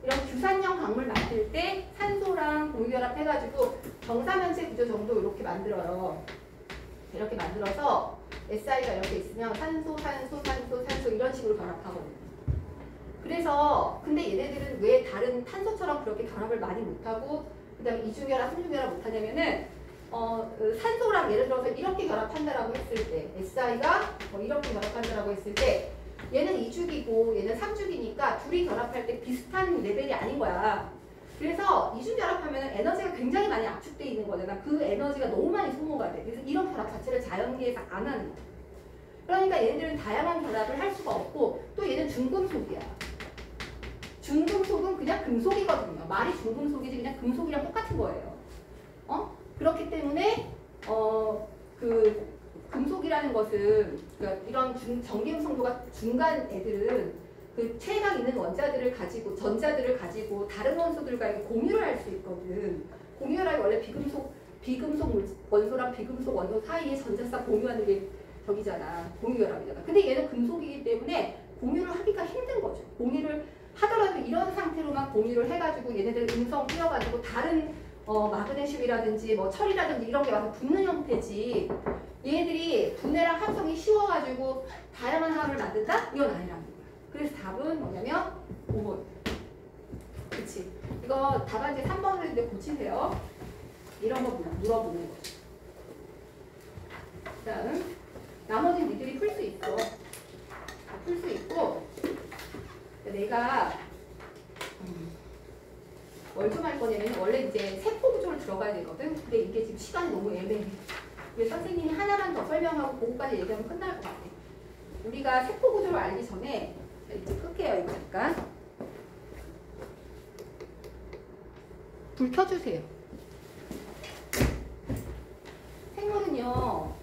이런 규산형 강물 만들 때 산소랑 공유결합해가지고 정사면체 구조 정도 이렇게 만들어요. 이렇게 만들어서 SI가 이렇게 있으면 산소, 산소, 산소, 산소 이런 식으로 결합하거든요. 그래서 근데 얘네들은 왜 다른 탄소처럼 그렇게 결합을 많이 못하고 그 다음에 이중결합, 삼중결합 못하냐면은 산소랑 예를 들어서 이렇게 결합한다라고 했을 때 SI가 이렇게 결합한다라고 했을 때 얘는 2주기고 얘는 3주기니까 둘이 결합할 때 비슷한 레벨이 아닌 거야. 그래서 이중 결합하면 에너지가 굉장히 많이 압축돼 있는 거잖아. 그 에너지가 너무 많이 소모가 돼. 그래서 이런 결합 자체를 자연계에서 안 하는 거야. 그러니까 얘네들은 다양한 결합을 할 수가 없고 또 얘는 중금속이야. 중금속은 그냥 금속이거든요. 말이 중금속이지 그냥 금속이랑 똑같은 거예요. 그렇기 때문에 그 금속이라는 것은 그러니까 이런 전기음성도가 중간 애들은 그 체각 있는 원자들을 가지고 전자들을 가지고 다른 원소들과 이렇게 공유를 할 수 있거든. 공유를 하기 원래 비금속 원소랑 비금속 원소 사이에 전자쌍 공유하는 게 저기잖아. 공유결합이잖아. 근데 얘는 금속이기 때문에 공유를 하기가 힘든 거죠. 공유를 하더라도 이런 상태로만 공유를 해가지고 얘네들 음성 띄어가지고 다른 마그네슘이라든지 뭐 철이라든지 이런 게 와서 붙는 형태지 얘네들이 분해랑 합성이 쉬워가지고 다양한 화합을 만든다? 이건 아니라는 거야. 그래서 답은 뭐냐면 5번. 그치? 이거 답안지 3번을 했는데 고치세요. 이런 거 물어보는 거죠. 그 다음 나머지는 니들이 풀 수 있어. 풀 수 있고 내가 뭘 좀 할 거냐면 원래 이제 세포 구조를 들어가야 되거든. 근데 이게 지금 시간이 너무 애매해. 그래서 선생님이 하나만 더 설명하고 그거까지 얘기하면 끝날 것 같아. 우리가 세포 구조를 알기 전에 이제 끌게요. 이거 잠깐. 불 켜주세요. 생물은요.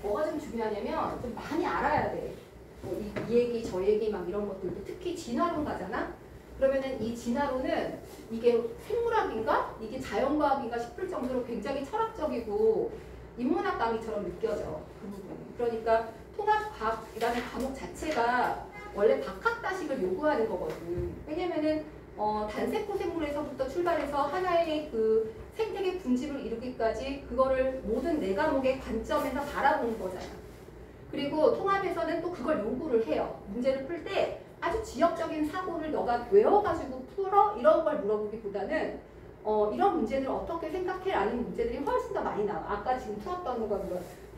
뭐가 좀 중요하냐면 좀 많이 알아야 돼. 뭐 이 얘기 저 얘기 막 이런 것들도 특히 진화론 가잖아. 그러면은 이 진화론은 이게 생물학인가? 이게 자연과학인가 싶을 정도로 굉장히 철학적이고 인문학 강의처럼 느껴져. 그 부분. 그러니까 통합과학이라는 과목 자체가 원래 박학다식을 요구하는 거거든. 왜냐면은 단세포 생물에서부터 출발해서 하나의 그 생태계 군집을 이루기까지 그거를 모든 네 과목의 관점에서 바라보는 거잖아. 그리고 통합에서는 또 그걸 요구를 해요. 문제를 풀 때 아주 지역적인 사고를 너가 외워가지고 풀어? 이런 걸 물어보기보다는 이런 문제를 어떻게 생각해? 라는 문제들이 훨씬 더 많이 나와. 아까 지금 풀었던 거가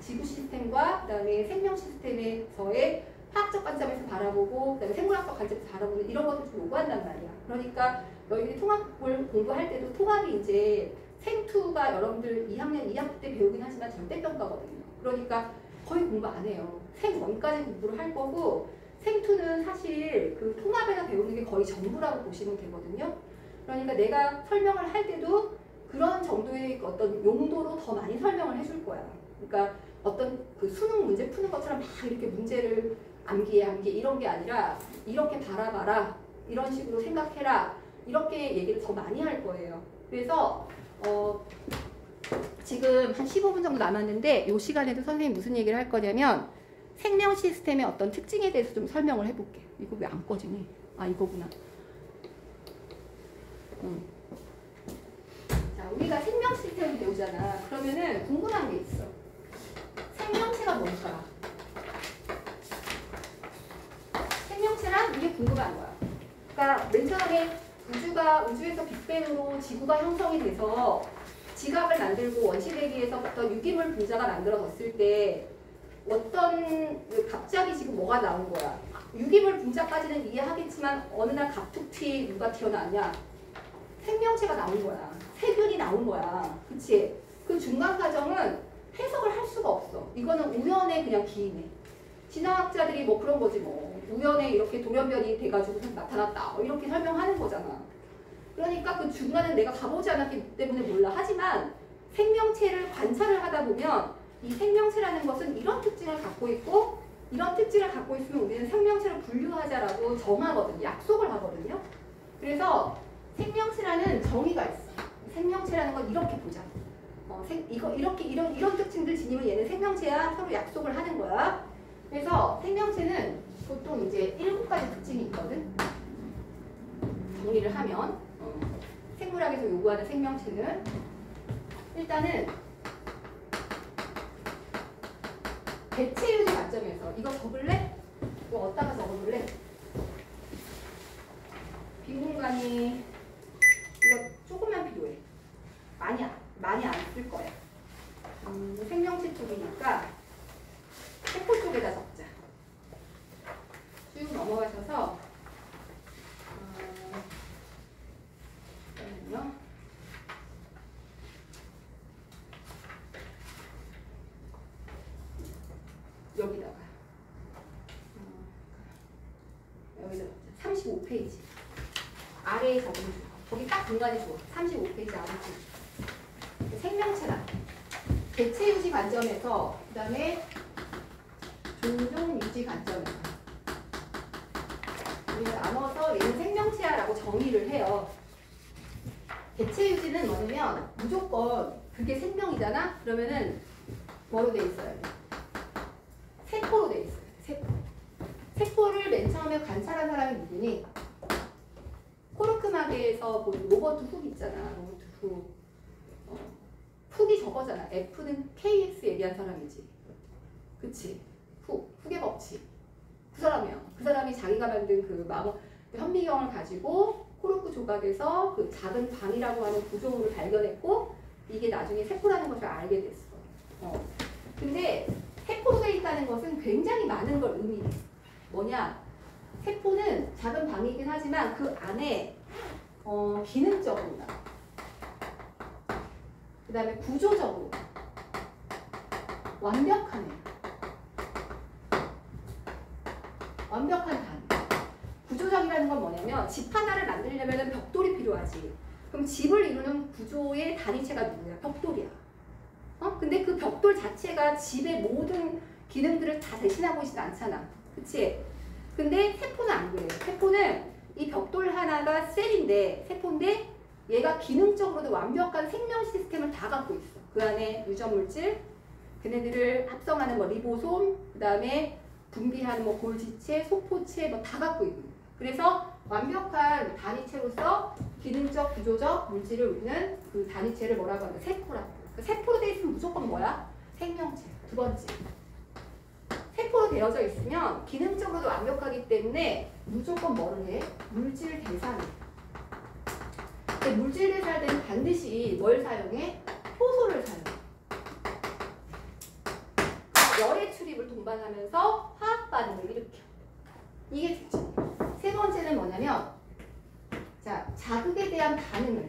지구 시스템과 그다음에 생명 시스템에서의 화학적 관점에서 바라보고 그다음에 생물학적 관점에서 바라보는 이런 것도 좀 요구한단 말이야. 그러니까 너희들이 통합을 공부할 때도 통합이 이제 생투가 여러분들 2학년 2학기 때 배우긴 하지만 절대평가거든요. 그러니까 거의 공부 안 해요. 생원까지 공부를 할 거고 생투는 사실 그 통합에서 배우는 게 거의 전부라고 보시면 되거든요. 그러니까 내가 설명을 할 때도 그런 정도의 어떤 용도로 더 많이 설명을 해줄 거야. 그러니까 어떤 그 수능 문제 푸는 것처럼 막 이렇게 문제를 암기해 이런 게 아니라 이렇게 바라봐라 이런 식으로 생각해라 이렇게 얘기를 더 많이 할 거예요. 그래서 지금 한 15분 정도 남았는데 이 시간에도 선생님이 무슨 얘기를 할 거냐면 생명 시스템의 어떤 특징에 대해서 좀 설명을 해볼게. 이거 왜 안 꺼지니? 아 이거구나. 자, 우리가 생명 시스템을 배우잖아. 그러면은 궁금한 게 있어. 생명체가 뭘까? 생명체란 이게 궁금한 거야. 그러니까 맨 처음에 우주에서 빅뱅으로 지구가 형성이 돼서 지각을 만들고 원시대기에서부터 유기물 분자가 만들어졌을 때 갑자기 지금 뭐가 나온 거야. 유기물 분자까지는 이해하겠지만 어느 날 갑툭튀 누가 튀어나왔냐. 생명체가 나온 거야. 세균이 나온 거야. 그치? 그 중간 과정은 해석을 할 수가 없어. 이거는 우연의 그냥 기인해. 진화학자들이 뭐 그런 거지 뭐. 우연에 이렇게 돌연변이 돼가지고 나타났다. 이렇게 설명하는 거잖아. 그러니까 그 중간은 내가 가보지 않았기 때문에 몰라. 하지만 생명체를 관찰을 하다 보면 이 생명체라는 것은 이런 특징을 갖고 있고 이런 특징을 갖고 있으면 우리는 생명체를 분류하자라고 정하거든요. 약속을 하거든요. 그래서 생명체라는 정의가 있어. 생명체라는 건 이렇게 보자. 이런 특징들 지니면 얘는 생명체야. 서로 약속을 하는 거야. 그래서 생명체는 보통 이제 7가지 특징이 있거든. 정리를 하면 생물학에서 요구하는 생명체는 일단은 대체 유지 관점에서 이거 적을래? 이거 어디다가 적어볼래? 빈 공간이 이거 조금만 필요해. 많이 안 쓸 거야. 생명체 쪽이니까 세포 쪽에다 적자. 쭉 넘어가셔서 잠깐만요. 여기다가 35페이지 아래에 적으면 좋아. 거기 딱 공간이 좋아. 35페이지 아래 쪽. 생명체란 대체 유지 관점에서 그 다음에 종종 유지 관점에서 우리가 나눠서 얘는 생명체야라고 정의를 해요. 대체 유지는 뭐냐면 무조건 그게 생명이잖아? 그러면은 뭐로 돼 있어야 돼? 세포로 돼 있어요. 세포를 맨 처음에 관찰한 사람이 누구니? 코르크마게에서 본 로버트 훅 있잖아. 로버트 훅. 훅이 저거잖아. F는 KX 얘기한 사람이지. 그치? 훅의 법칙. 그 사람이야. 그 사람이 자기가 만든 그 현미경을 가지고 코르크 조각에서 그 작은 방이라고 하는 구조물을 발견했고 이게 나중에 세포라는 것을 알게 됐어. 근데 세포로 돼 있다는 것은 굉장히 많은 걸 의미해. 뭐냐? 세포는 작은 방이긴 하지만 그 안에 기능적으로나 그 다음에 구조적으로 완벽한 단위. 구조적이라는 건 뭐냐면 집 하나를 만들려면 벽돌이 필요하지. 그럼 집을 이루는 구조의 단위체가 누구야? 벽돌이야. 근데 그 벽돌 자체가 집의 모든 기능들을 다 대신하고 있진 않잖아. 그치? 근데 세포는 안 그래요. 세포는 이 벽돌 하나가 셀인데, 세포인데 얘가 기능적으로도 완벽한 생명 시스템을 다 갖고 있어. 그 안에 유전물질, 걔네들을 합성하는 리보솜, 그 다음에 분비하는 골지체, 소포체 다 갖고 있는 거야. 그래서 완벽한 단위체로서 기능적, 구조적 물질을 우리는 그 단위체를 뭐라고 하냐? 세포라고. 세포로 되어 있으면 무조건 뭐야? 생명체. 두 번째. 세포로 되어져 있으면 기능적으로도 완벽하기 때문에 무조건 뭐를 해? 물질 대사를. 근데 물질 대사할 때는 반드시 뭘 사용해? 효소를 사용해. 열의 출입을 동반하면서 화학 반응을 일으켜. 이게 특징이에요. 세 번째는 뭐냐면 자, 자극에 대한 반응을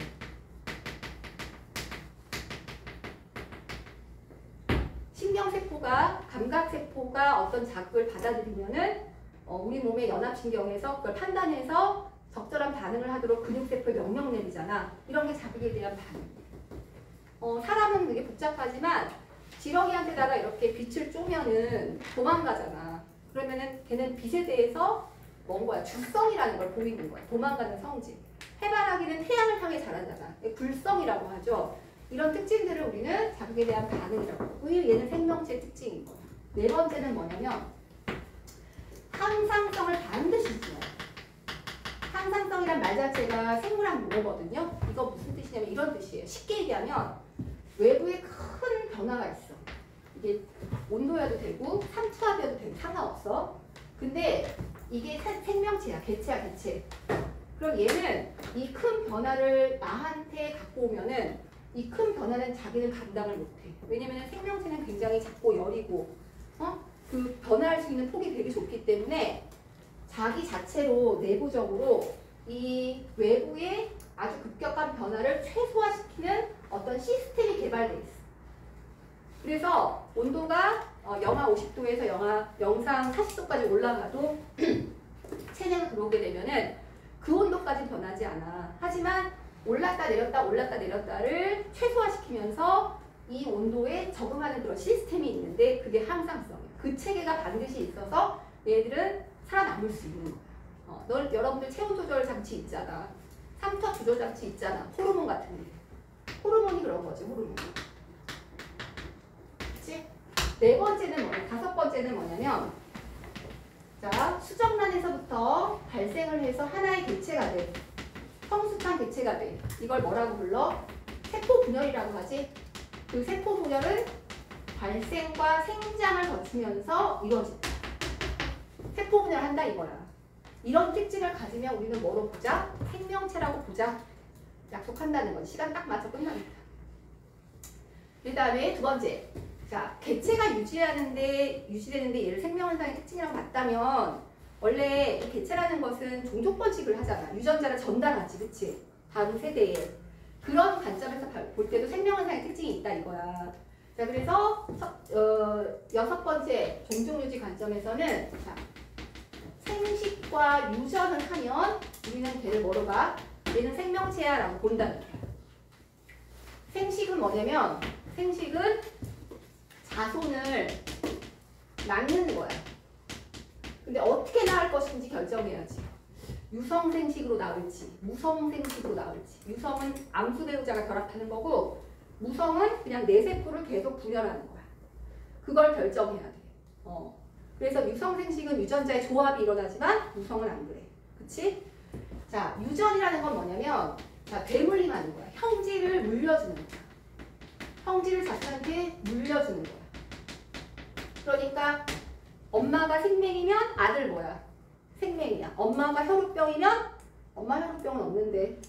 신경세포가, 감각세포가 어떤 자극을 받아들이면은 우리 몸의 연합신경에서 그걸 판단해서 적절한 반응을 하도록 근육세포에 명령 내리잖아. 이런 게 자극에 대한 반응. 사람은 되게 복잡하지만 지렁이한테다가 이렇게 빛을 쪼면은 도망가잖아. 그러면은 걔는 빛에 대해서 뭔 거야? 주성이라는 걸 보이는 거야. 도망가는 성질. 해바라기는 태양을 향해 자라잖아. 불성이라고 하죠. 이런 특징들을 우리는 자극에 대한 반응이라고 하고 얘는 생명체의 특징인 거야. 네 번째는 뭐냐면 항상성을 반드시 지어요. 항상성이란 말 자체가 생물학 용어거든요. 이거 무슨 뜻이냐면 이런 뜻이에요. 쉽게 얘기하면 외부에 큰 변화가 있어. 이게 온도여도 되고 삼투압이어도 되고 상관없어. 근데 이게 생명체야. 개체야, 개체. 그럼 얘는 이 큰 변화를 나한테 갖고 오면은 이 큰 변화는 자기는 감당을 못해. 왜냐면 생명체는 굉장히 작고 여리고 그 변화할 수 있는 폭이 되게 좁기 때문에 자기 자체로 내부적으로 이 외부의 아주 급격한 변화를 최소화시키는 어떤 시스템이 개발돼 있어. 그래서 온도가 영하 50도에서 영상 40도까지 올라가도 체내로 들어오게 되면은 그 온도까지 변하지 않아. 하지만 올랐다 내렸다를 최소화시키면서 이 온도에 적응하는 그런 시스템이 있는데 그게 항상성이에요. 그 체계가 반드시 있어서 얘들은 살아남을 수 있는 거야. 여러분들 체온 조절 장치 있잖아. 삼투압 조절 장치 있잖아. 호르몬 같은 게. 호르몬이 그런 거지, 호르몬. 그치? 네 번째는 뭐냐? 다섯 번째는 뭐냐면 자, 수정란에서부터 발생을 해서 하나의 개체가 돼. 성숙한 개체가 돼. 이걸 뭐라고 불러? 세포 분열이라고 하지. 그 세포 분열은 발생과 생장을 거치면서 이루어진다. 세포 분열한다 이거야. 이런 특징을 가지면 우리는 뭐로 보자? 생명체라고 보자. 약속한다는 건 시간 딱 맞춰 끝납니다. 그 다음에 두 번째. 자, 개체가 유지되는데 얘를 생명현상의 특징이라고 봤다면 원래 이 개체라는 것은 종족 번식을 하잖아. 유전자를 전달하지, 그치? 다음 세대에. 그런 관점에서 볼 때도 생명현상의 특징이 있다 이거야. 자, 그래서 여섯 번째 종족유지 관점에서는 자, 생식과 유전을 하면 우리는 걔를 뭐로 봐? 얘는 생명체야 라고 본다는 거야. 생식은 뭐냐면 생식은 자손을 낳는 거야. 근데 어떻게 낳을 것인지 결정해야지. 유성생식으로 낳을지 무성생식으로 낳을지. 유성은 암수 배우자가 결합하는 거고 무성은 그냥 내 세포를 계속 분열하는 거야. 그걸 결정해야 돼. 그래서 유성생식은 유전자의 조합이 일어나지만 무성은 안 그래. 그치? 자, 유전이라는 건 뭐냐면 자, 되물림하는 거야. 형질을 물려주는 거야. 성질을 자식한테 물려주는 거야. 그러니까 엄마가 생맹이면 아들 뭐야? 생맹이야. 엄마가 혈우병이면 엄마 혈우병은 없는데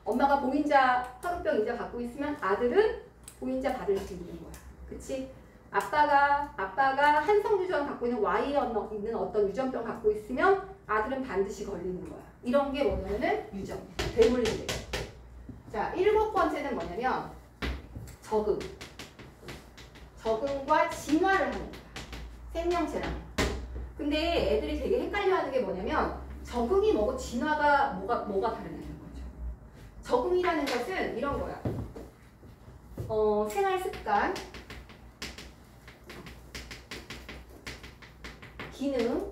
엄마가 보인자 혈우병 인자 갖고 있으면 아들은 보인자 받을 수 있는 거야. 그치? 아빠가 한성 유전 갖고 있는 Y에 있는 어떤 유전병 갖고 있으면 아들은 반드시 걸리는 거야. 이런 게 뭐냐면은 유전, 대물림이에요. 자, 7번째는 뭐냐면 적응. 적응과 진화를 하는 거야. 생명체랑. 근데 애들이 되게 헷갈려하는 게 뭐냐면 적응이 뭐고 진화가 뭐가 다르냐는 거죠. 적응이라는 것은 이런 거야. 생활 습관, 기능,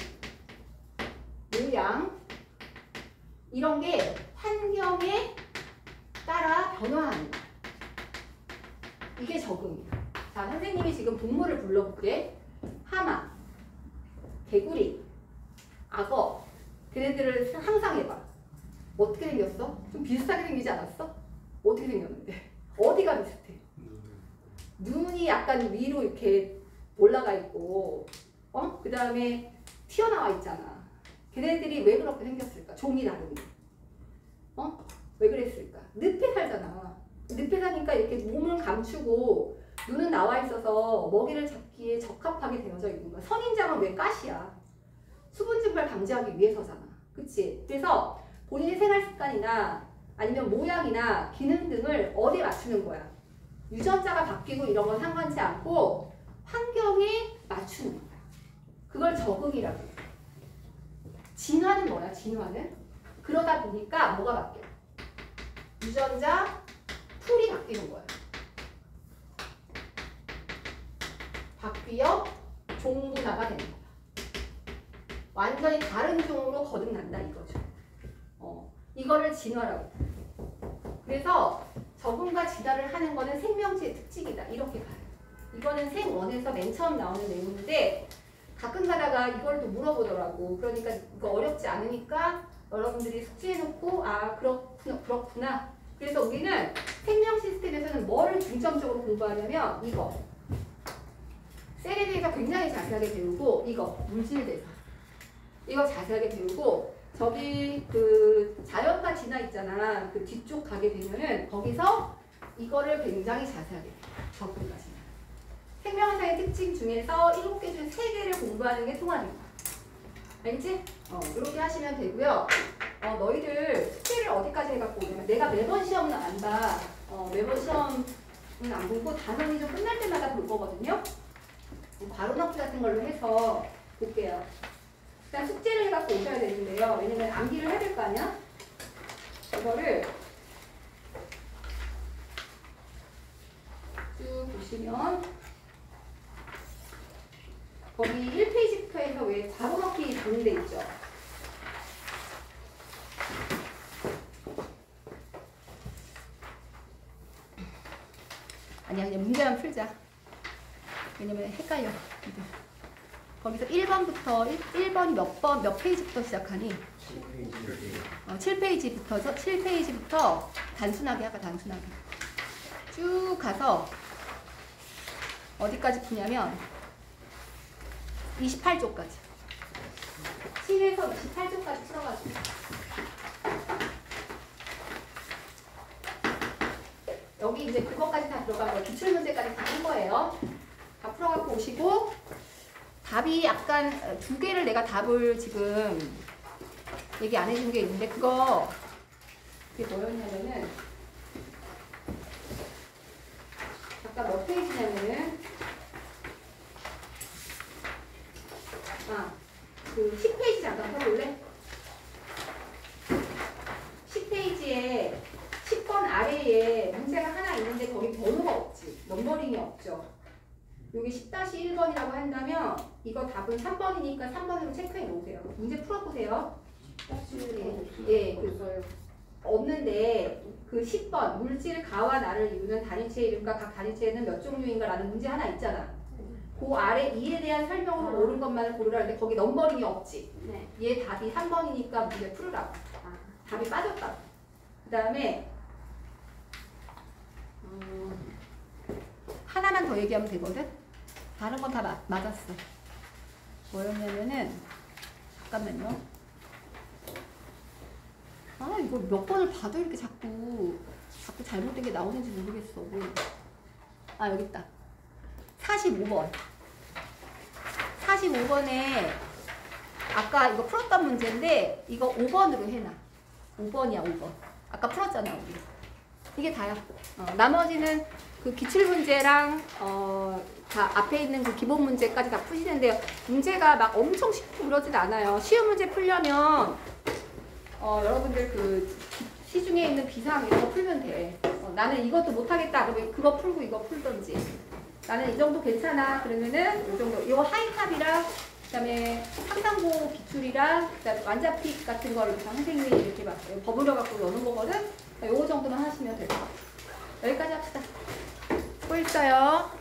모양 이런 게 환경에 따라 변화하는 거야. 이게 적응이야. 자, 선생님이 지금 동물을 불러볼게. 하마, 개구리, 악어 걔네들을 상상해봐. 어떻게 생겼어? 좀 비슷하게 생기지 않았어? 어떻게 생겼는데? 어디가 비슷해? 눈이 약간 위로 이렇게 올라가 있고 그 다음에 튀어나와 있잖아. 걔네들이 왜 그렇게 생겼을까? 종이 다르니. 왜 그랬을까? 늪에 살잖아. 늪에 사니까 이렇게 몸을 감추고 눈은 나와 있어서 먹이를 잡기에 적합하게 되어져 있는 거야. 선인장은 왜 가시야? 수분 증발 방지하기 위해서잖아. 그치? 그래서 본인의 생활 습관이나 아니면 모양이나 기능 등을 어디에 맞추는 거야? 유전자가 바뀌고 이런 건 상관치 않고 환경에 맞추는 거야. 그걸 적응이라고 해. 진화는 뭐야? 진화는? 그러다 보니까 뭐가 바뀌어? 유전자 풀이 바뀌는 거야. 바뀌어 종분화가 되는 거야. 완전히 다른 종으로 거듭난다 이거죠. 이거를 진화라고 해. 그래서 적응과 진화를 하는 거는 생명체의 특징이다. 이렇게 봐요. 이거는 생원에서 맨 처음 나오는 내용인데 가끔 가다가 이걸 또 물어보더라고. 그러니까 이거 어렵지 않으니까 여러분들이 숙지해놓고 아 그렇구나. 그래서 우리는 생명 시스템에서는 뭐를 중점적으로 공부하냐면 이거 셀에 대해서 굉장히 자세하게 배우고 이거 물질 대사 이거 자세하게 배우고 저기 그 자연과 진화 있잖아. 그 뒤쪽 가게 되면은 거기서 이거를 굉장히 자세하게 적응까지. 생명사의 특징 중에서 7개 중 3개를 공부하는 게 통합입니다. 알겠지? 이렇게 하시면 되고요. 너희들 숙제를 어디까지 해갖고 오냐면 내가 매번 시험은 안 봐. 매번 시험은 안 보고 단원이 좀 끝날 때마다 볼 거거든요. 괄호 넣기 같은 걸로 해서 볼게요. 일단 숙제를 해갖고 오셔야 되는데요. 왜냐면 암기를 해야 될 거 아니야? 이거를 쭉 보시면 거기 1페이지부터 해서 왜 괄호 넣기 정리돼 있죠? 아니야, 그냥 문제만 풀자. 왜냐면 헷갈려. 거기서 1번부터 1번이 몇 페이지부터 시작하니? 7페이지부터 단순하게 하자. 단순하게 쭉 가서 어디까지 푸냐면 28조까지 7에서 28조까지 풀어가지고 여기 이제 그것까지 다 들어간 거예요. 기출문제까지 다 한 거예요. 다 풀어갖고 오시고 답이 약간 2개를 내가 답을 지금 얘기 안 해준 게 있는데 그게 뭐였냐면은 아까 몇 페이지냐면은 그 10페이지 잠깐 펴볼래? 10페이지에 10번 아래에 문제가 하나 있는데 거기 번호가 없지. 넘버링이 없죠. 여기 10-1번이라고 한다면 이거 답은 3번이니까 3번으로 체크해 놓으세요. 문제 풀어보세요. 예, 그거요. 없는데 그 10번 물질 가와 나를 이루는 단위체 이름과 각 단위체는 몇 종류인가 라는 문제 하나 있잖아. 그 아래 이에 대한 설명으로 옳은 것만을 고르라는데 거기 넘버링이 없지. 네. 얘 답이 3번이니까 문제 풀으라고. 답이 빠졌다고. 그 다음에 가지만 더 얘기하면 되거든. 다른 건 다 맞았어. 뭐였냐면은 잠깐만요. 아 이거 몇 번을 봐도 이렇게 자꾸 잘못된 게 나오는지 모르겠어. 아 여기 있다. 45번. 45번에 아까 이거 풀었던 문제인데 이거 5번으로 해놔. 5번이야 5번. 아까 풀었잖아 우리. 이게 다야. 나머지는 그 기출문제랑 다 앞에 있는 그 기본 문제까지 다 푸시는데요. 문제가 막 엄청 쉽고 그러진 않아요. 쉬운 문제 풀려면 여러분들 그 시중에 있는 비상 이런 거 풀면 돼. 나는 이것도 못하겠다 그러면 그거 풀고 이거 풀던지. 나는 이 정도 괜찮아 그러면은 이 정도. 이거 하이탑이랑 그다음에 상상고 기출이랑 그다음에 완자픽 같은 거를 선생님이 이렇게 막 버무려 갖고 넣는 거거든. 요거 정도만 하시면 될 것 같아요. 여기까지 합시다. 수고했어요.